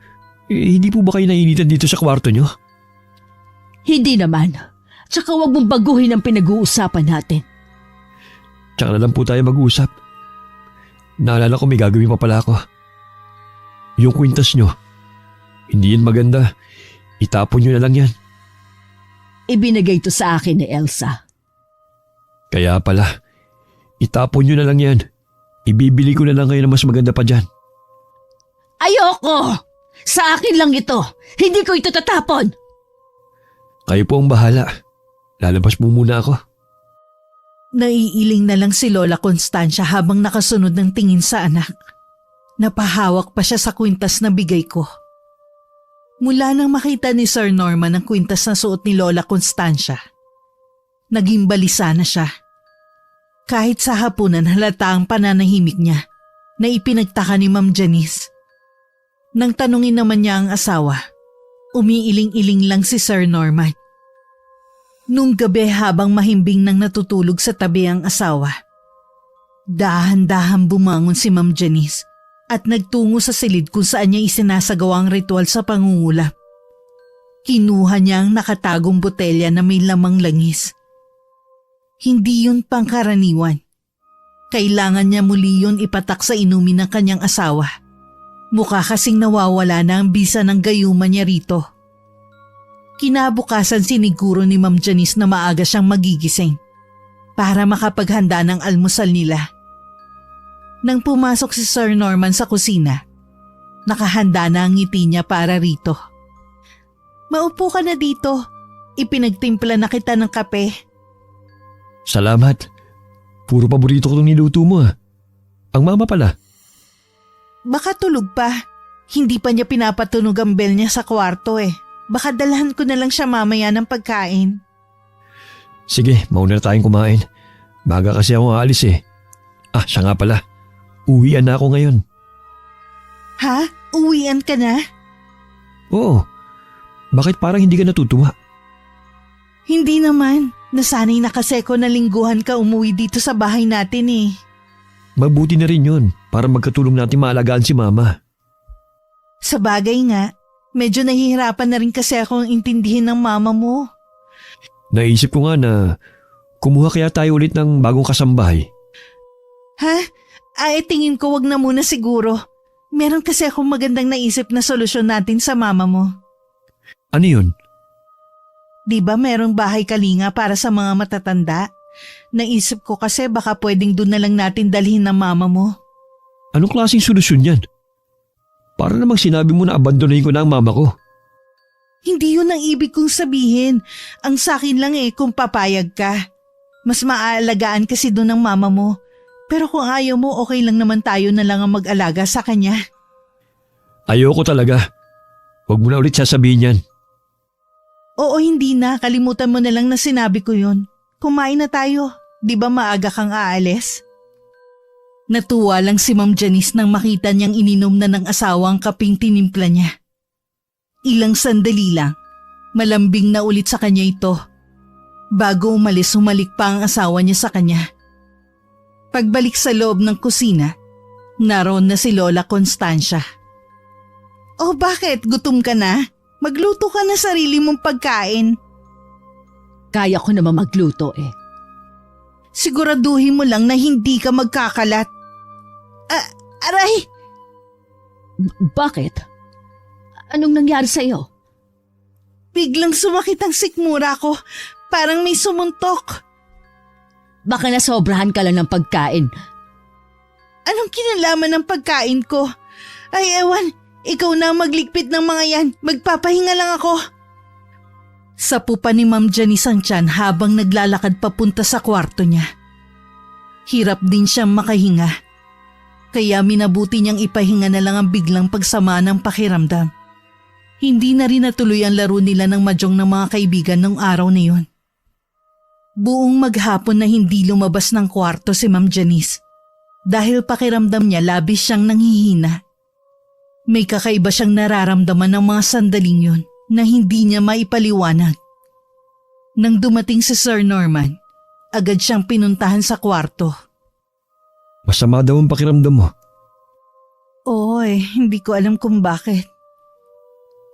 hindi po ba kayo nainitan dito sa kwarto nyo? Hindi naman. Tsaka huwag mong baguhin ang pinag-uusapan natin. Tsaka na lang po tayo mag-usap. Naalala ko may gagawin pa pala ako. Yung kwintas nyo, hindi yan maganda. Itapon nyo na lang yan. Ibinigay to sa akin ni Elsa. Kaya pala, itapon nyo na lang yan. Ibibili ko na lang kayo na mas maganda pa dyan. Ayoko! Sa akin lang ito. Hindi ko ito tatapon. Kayo po ang bahala. Lalabas po muna ako. Naiiling na lang si Lola Constancia habang nakasunod ng tingin sa anak. Napahawak pa siya sa kwintas na bigay ko. Mula nang makita ni Sir Norman ang kwintas na suot ni Lola Constancia, naging balisa na siya. Kahit sa hapunan halata ang pananahimik niya na ipinagtaka ni Ma'am Janice. Nang tanungin naman niya ang asawa, umiiling-iling lang si Sir Norman. Nung gabi habang mahimbing nang natutulog sa tabi ang asawa, dahan-dahan bumangon si Ma'am Janice at nagtungo sa silid kung saan niya isinasagawa ang ritual sa pangungulap. Kinuha niya ang nakatagong botelya na may lamang langis. Hindi yun pangkaraniwan. Kailangan niya muli yun ipatak sa inumin ng kanyang asawa. Mukha kasing nawawala na ang bisa ng gayuma niya rito. Kinabukasan siniguro ni Ma'am Janice na maaga siyang magigising para makapaghanda ng almusal nila. Nang pumasok si Sir Norman sa kusina, nakahanda na ang ngiti niya para rito. Maupo ka na dito. Ipinagtimpla na kita ng kape. Salamat. Puro paborito ko itong niluto mo ah. Ang mama pala. Baka tulog pa. Hindi pa niya pinapatunog ang bell niya sa kwarto eh. Baka dalhan ko na lang siya mamaya ng pagkain. Sige, mauna na tayong kumain. Maga kasi ako aalis eh. Ah, siya nga pala. Uwian na ako ngayon. Ha? Uwian ka na? Oo. Bakit parang hindi ka natutuwa? Hindi naman. Nasanay na kasi ako na lingguhan ka umuwi dito sa bahay natin eh. Mabuti na rin yun para magkatulong natin maalagaan si Mama. Sa bagay nga, medyo nahihirapan na rin kasi akong intindihin ng mama mo. Naisip ko nga na kumuha kaya tayo ulit ng bagong kasambahay. Ha? Ay, tingin ko wag na muna siguro. Meron kasi akong magandang naisip na solusyon natin sa mama mo. Ano yun? Di ba merong bahay kalinga para sa mga matatanda? Naisip ko kasi baka pwedeng doon na lang natin dalhin ng mama mo. Anong klaseng solusyon yan? Para namang sinabi mo na abandonahin ko na ang mama ko. Hindi yun ang ibig kong sabihin. Ang sakin lang kung papayag ka. Mas maaalagaan kasi doon ng mama mo. Pero kung ayaw mo, okay lang naman tayo na lang ang mag-alaga sa kanya. Ayoko talaga. Huwag mo na ulit sasabihin yan. Oo, hindi na. Kalimutan mo na lang na sinabi ko yun. Kumain na tayo. Di ba maaga kang aalis? Natuwa lang si Ma'am Janice nang makita niyang ininom na ng asawa ang kaping tinimpla niya. Ilang sandali lang, malambing na ulit sa kanya ito. Bago umalis, humalik pa ang asawa niya sa kanya. Pagbalik sa loob ng kusina, naroon na si Lola Constancia. Oh, bakit? Gutom ka na? Magluto ka na sarili mong pagkain. Kaya ko naman magluto eh. Siguraduhin mo lang na hindi ka magkakalat. Aray! Bakit? Anong nangyari sa'yo? Biglang sumakit ang sikmura ko. Parang may sumuntok. Baka nasobrahan ka lang ng pagkain. Anong kinalaman ng pagkain ko? Ay ewan, ikaw na ang magligpit ng mga yan. Magpapahinga lang ako. Sapo pa ni Ma'am Janice ang tiyan habang naglalakad papunta sa kwarto niya. Hirap din siyang makahinga. Kaya minabuti niyang ipahinga na lang ang biglang pagsama ng pakiramdam. Hindi na rin natuloy ang laro nila ng mahjong ng mga kaibigan nung araw na yun. Buong maghapon na hindi lumabas ng kwarto si Ma'am Janice dahil pakiramdam niya labis siyang nanghihina. May kakaiba siyang nararamdaman ng mga sandaling yun na hindi niya maipaliwanag. Nang dumating si Sir Norman, agad siyang pinuntahan sa kwarto. Masama daw ang pakiramdam mo. Oo hindi ko alam kung bakit.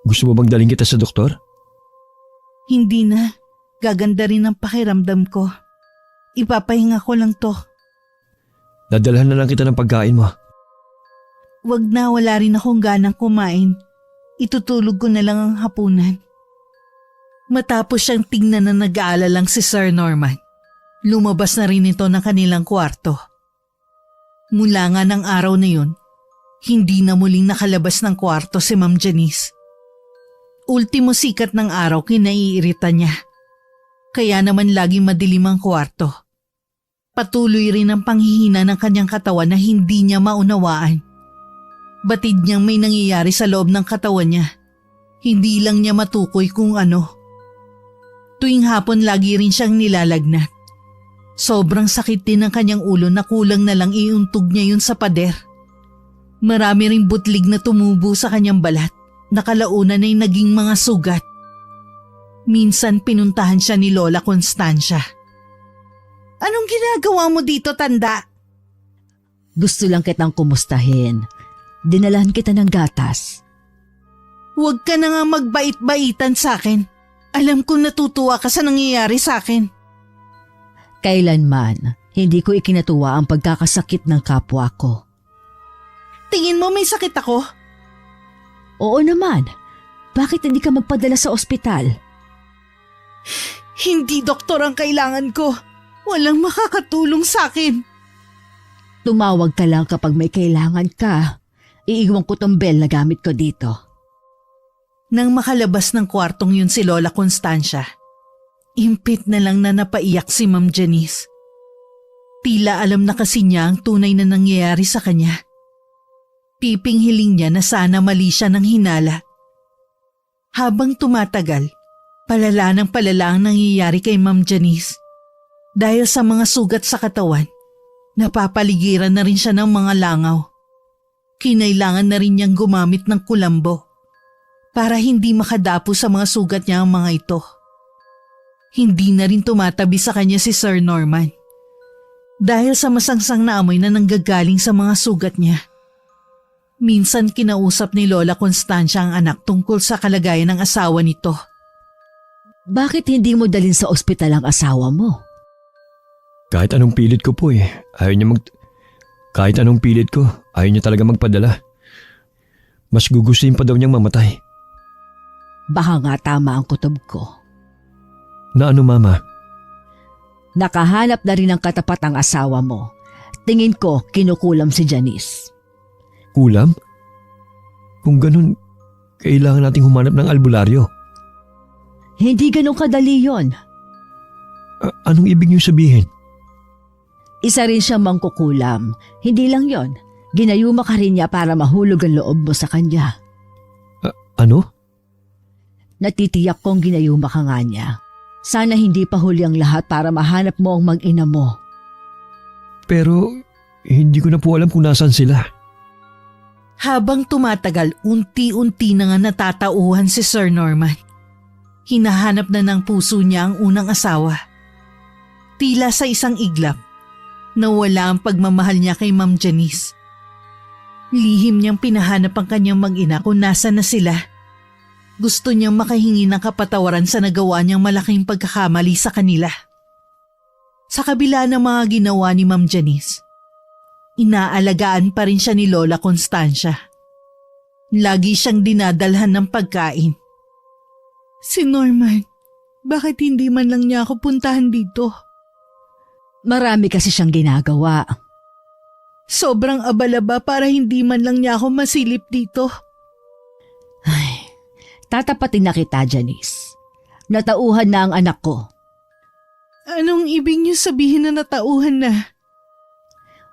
Gusto mo bang daling kita sa doktor? Hindi na. Gaganda rin ang pakiramdam ko. Ipapahinga ko lang to. Dadalhan na lang kita ng pagkain mo. Wag na, wala rin akong ganang kumain. Itutulog ko na lang ang hapunan. Matapos siyang tingnan na nag-aalalang si Sir Norman, lumabas na rin ito ng kanilang kwarto. Mula nga ng araw na yun, hindi na muling nakalabas ng kwarto si Ma'am Janice. Ultimo sikat ng araw kinaiirita niya. Kaya naman laging madilim ang kwarto. Patuloy rin ang panghihina ng kanyang katawan na hindi niya maunawaan. Batid niyang may nangyayari sa loob ng katawan niya. Hindi lang niya matukoy kung ano. Tuwing hapon lagi rin siyang nilalagnat. Sobrang sakit din ng kanyang ulo na kulang na lang iuntog niya yun sa pader. Marami ring butlig na tumubo sa kanyang balat na kalaunan ay naging mga sugat. Minsan pinuntahan siya ni Lola Constancia. Anong ginagawa mo dito, tanda? Gusto lang kitang kumustahin. Dinalahan kita ng gatas. Huwag ka na nga magbait-baitan sa akin. Alam kong natutuwa ka sa nangyayari sa akin. Kailanman, hindi ko ikinatuwa ang pagkakasakit ng kapwa ko. Tingin mo may sakit ako? Oo naman. Bakit hindi ka magpadala sa ospital? Hindi doktor ang kailangan ko. Walang makakatulong sa akin. Tumawag ka lang kapag may kailangan ka. Iiwan ko tong bell na gamit ko dito. Nang makalabas ng kwartong yun si Lola Constancia, impit na lang na napaiyak si Ma'am Janice. Tila alam na kasi niya ang tunay na nangyayari sa kanya. Piping hiling niya na sana mali siya ng hinala. Habang tumatagal, palala ng palala ang nangyayari kay Ma'am Janice. Dahil sa mga sugat sa katawan, napapaligiran na rin siya ng mga langaw. Kinailangan na rin niyang gumamit ng kulambo. para hindi makadapo sa mga sugat niya ang mga ito. Hindi na rin tumatabi sa kanya si Sir Norman dahil sa masangsang na amoy na nanggagaling sa mga sugat niya. Minsan kinausap ni Lola Constancia ang anak tungkol sa kalagayan ng asawa nito. Bakit hindi mo dalhin sa ospital ang asawa mo? Kahit anong pilit ko po Kahit anong pilit ko, ayaw niya talaga magpadala. Mas gugustuhin pa daw niyang mamatay. Baka nga tama ang kutob ko. Na ano, Mama? Nakahanap na rin ng katapat ang asawa mo. Tingin ko kinukulam si Janice. Kulam? Kung ganun, kailangan nating humanap ng albularyo. Hindi ganun kadali yon. Anong ibig niyo sabihin? Isa rin siyang mangkukulam. Hindi lang yon. Ginayuma ka rin niya para mahulog ang loob mo sa kanya. Ano? Natitiyak kong ginayuma ka nga niya. Sana hindi pa huli ang lahat para mahanap mo ang mag-ina mo. Pero hindi ko na po alam kung nasaan sila. Habang tumatagal, unti-unti na nga natatauhan si Sir Norman. Hinahanap na ng puso niya ang unang asawa. Tila sa isang iglap, nawala ang pagmamahal niya kay Ma'am Janice. Lihim niyang pinahanap ang kanyang mag-ina kung nasa na sila. Gusto niyang makahingi ng kapatawaran sa nagawa niyang malaking pagkakamali sa kanila. Sa kabila ng mga ginawa ni Ma'am Janice, inaalagaan pa rin siya ni Lola Constancia. Lagi siyang dinadalhan ng pagkain. Si Norman, bakit hindi man lang niya ako puntahan dito? Marami kasi siyang ginagawa. Sobrang abala para hindi man lang niya ako masilip dito. Ay, tatapatin na kita, Janice. Natauhan na ang anak ko. Anong ibig niyo sabihin na natauhan na?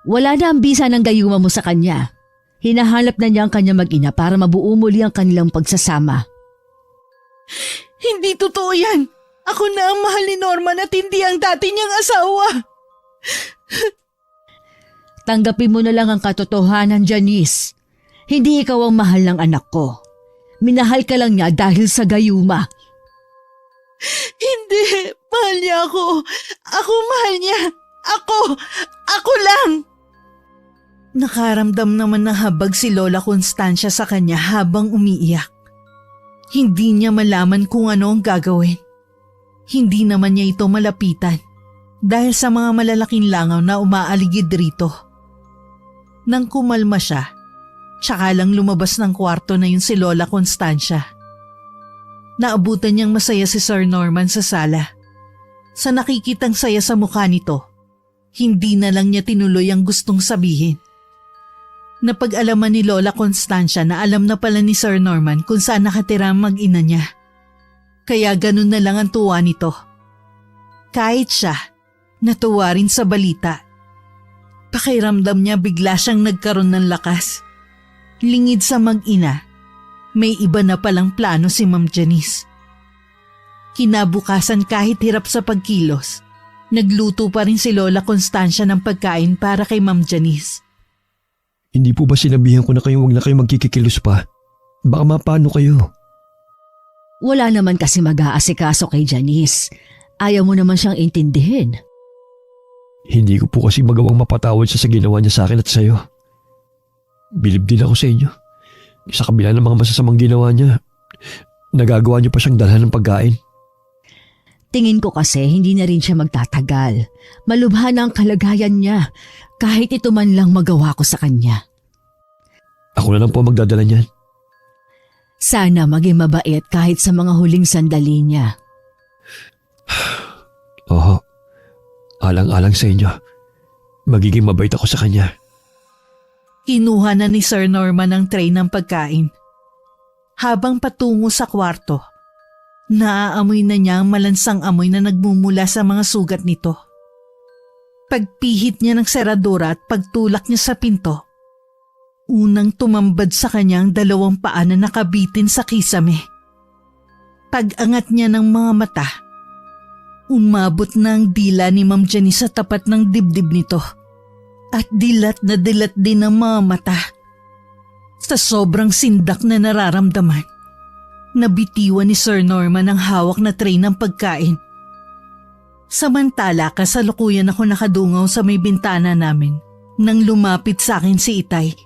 Wala na ang bisa ng gayuma mo sa kanya. Hinahanap na niya ang kanyang mag-ina para mabuo muli ang kanilang pagsasama. Hindi totoo yan. Ako na ang mahal ni Norman at hindi ang dati niyang asawa. Tanggapin mo na lang ang katotohanan, Janice. Hindi ikaw ang mahal ng anak ko. Minahal ka lang niya dahil sa gayuma. Hindi. Mahal niya ako. Ako mahal niya. Ako lang. Nakaramdam naman ng habag si Lola Constancia sa kanya habang umiiyak. Hindi niya malaman kung ano ang gagawin. Hindi naman niya ito malapitan dahil sa mga malalaking langaw na umaaligid rito. Nang kumalma siya, tsaka lang lumabas ng kwarto na yun si Lola Constancia. Naabutan niyang masaya si Sir Norman sa sala. Sa nakikitang saya sa mukha nito, hindi na lang niya tinuloy ang gustong sabihin. Napag-alaman ni Lola Constancia na alam na pala ni Sir Norman kung saan nakatira ang mag-ina niya. Kaya ganun na lang ang tuwa nito. Kahit siya, natuwa rin sa balita. Pakiramdam niya bigla siyang nagkaroon ng lakas. Lingid sa mag-ina, may iba na palang plano si Ma'am Janice. Kinabukasan kahit hirap sa pagkilos, nagluto pa rin si Lola Constancia ng pagkain para kay Ma'am Janice. Hindi po ba sinabihan ko na kayo wag na kayo magkikikilos pa? Baka mapano kayo. Wala naman kasi mag-aasikaso kay Janice. Ayaw mo naman siyang intindihin. Hindi ko po kasi magawang mapatawad siya sa ginawa niya sa akin at sa'yo. Bilib din ako sa inyo. Sa kabila ng mga masasamang ginawa niya, nagagawa niyo pa siyang dalhan ng pagkain. Tingin ko kasi hindi na rin siya magtatagal. Malubha na ang kalagayan niya kahit ito man lang magawa ko sa kanya. Ako na lang po magdadala niyan. Sana maging mabait kahit sa mga huling sandali niya. Oo, alang-alang sa inyo. Magiging mabait ako sa kanya. Kinuha na ni Sir Norman ang tray ng pagkain. Habang patungo sa kwarto, naaamoy na niya ang malansang amoy na nagmumula sa mga sugat nito. Pagpihit niya ng seradura at pagtulak niya sa pinto, unang tumambad sa kanya ang dalawang paa na nakabitin sa kisame. Pag-angat niya ng mga mata, umabot na ang dila ni Ma'am Janice sa tapat ng dibdib nito at dilat na dilat din ang mga mata. Sa sobrang sindak na nararamdaman, Nabitiwan ni Sir Norman ang hawak na tray ng pagkain. Samantala, kasalukuyan ako nakadungaw sa may bintana namin nang lumapit sa akin si Itay.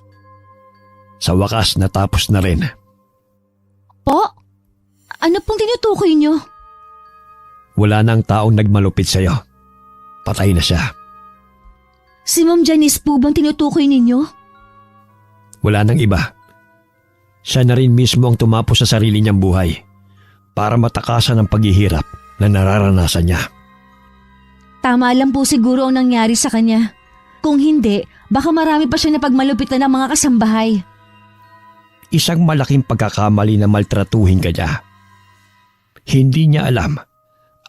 Sa wakas natapos na rin. Po? Ano pong tinutukoy niyo? Wala nang taong nagmalupit sa'yo. Patay na siya. Si Ma'am Janice po bang tinutukoy ninyo? Wala nang iba. Siya na rin mismo ang tumapos sa sarili niyang buhay para matakasan ang paghihirap na nararanasan niya. Tama lang po siguro ang nangyari sa kanya. Kung hindi, baka marami pa siya na pagmalupitan ng mga kasambahay. Isang malaking pagkakamali na maltratuhin ka niya. Hindi niya alam,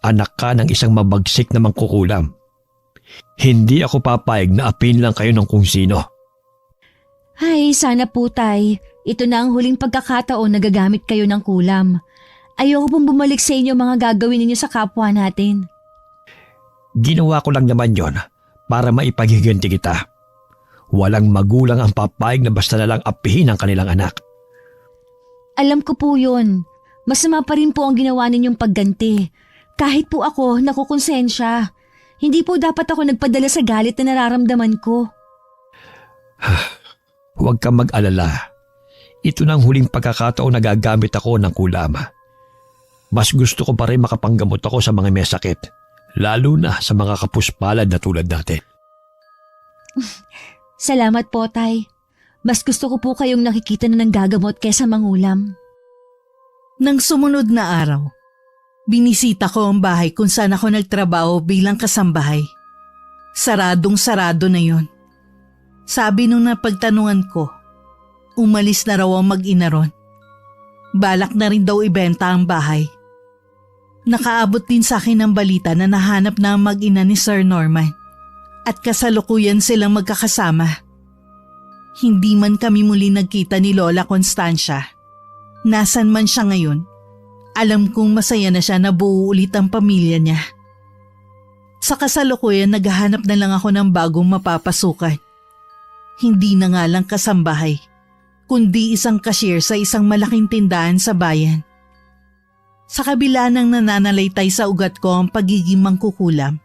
anak ka ng isang mabagsik na mangkukulam. Hindi ako papayag na apin lang kayo ng kung sino. Ay, sana po tay. Ito na ang huling pagkakataon na gagamit kayo ng kulam. Ayoko pong bumalik sa inyo mga gagawin ninyo sa kapwa natin. Ginawa ko lang naman yon para maipaghiganti kita. Walang magulang ang papayag na basta na lang apihin ang kanilang anak. Alam ko po yun. Masama pa rin po ang ginawa ninyong pagganti. Kahit po ako nakukonsensya. Hindi po dapat ako nagpadala sa galit na nararamdaman ko. Huwag kang mag-alala. Ito na ang huling pagkakataon na gagamit ako ng kulam. Mas gusto ko pa rin makapanggamot ako sa mga may sakit, lalo na sa mga kapuspalad na tulad natin. Salamat po, tay. Mas gusto ko po kayong nakikita na nanggagamot kaysa mangulam. Nang sumunod na araw, binisita ko ang bahay kung saan ako nagtrabaho bilang kasambahay. Saradong-sarado na yon. Sabi nung napagtanungan ko, umalis na raw ang mag-ina ron. Balak na rin daw ibenta ang bahay. Nakaabot din sa akin ang balita na nahanap na ang mag-ina ni Sir Norman at kasalukuyan silang magkakasama. Hindi man kami muli nagkita ni Lola Constancia. Nasan man siya ngayon, alam kong masaya na siya na buo ulit ang pamilya niya. Sa kasalukuyan naghahanap na lang ako ng bagong mapapasukan. Hindi na nga lang kasambahay, kundi isang cashier sa isang malaking tindahan sa bayan. Sa kabila ng nananalaytay sa ugat ko ang pagiging mangkukulam,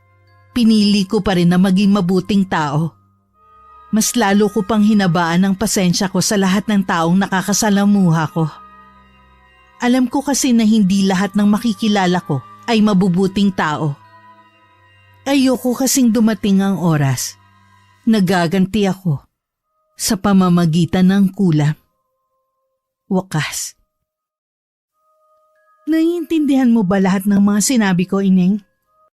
pinili ko pa rin na maging mabuting tao. Mas lalo ko pang hinabaan ang pasensya ko sa lahat ng taong nakakasalamuha ko. Alam ko kasi na hindi lahat ng makikilala ko ay mabubuting tao. Ayoko kasing dumating ang oras. Nagaganti ako sa pamamagitan ng kulam. Wakas. Naiintindihan mo ba lahat ng mga sinabi ko, Ineng?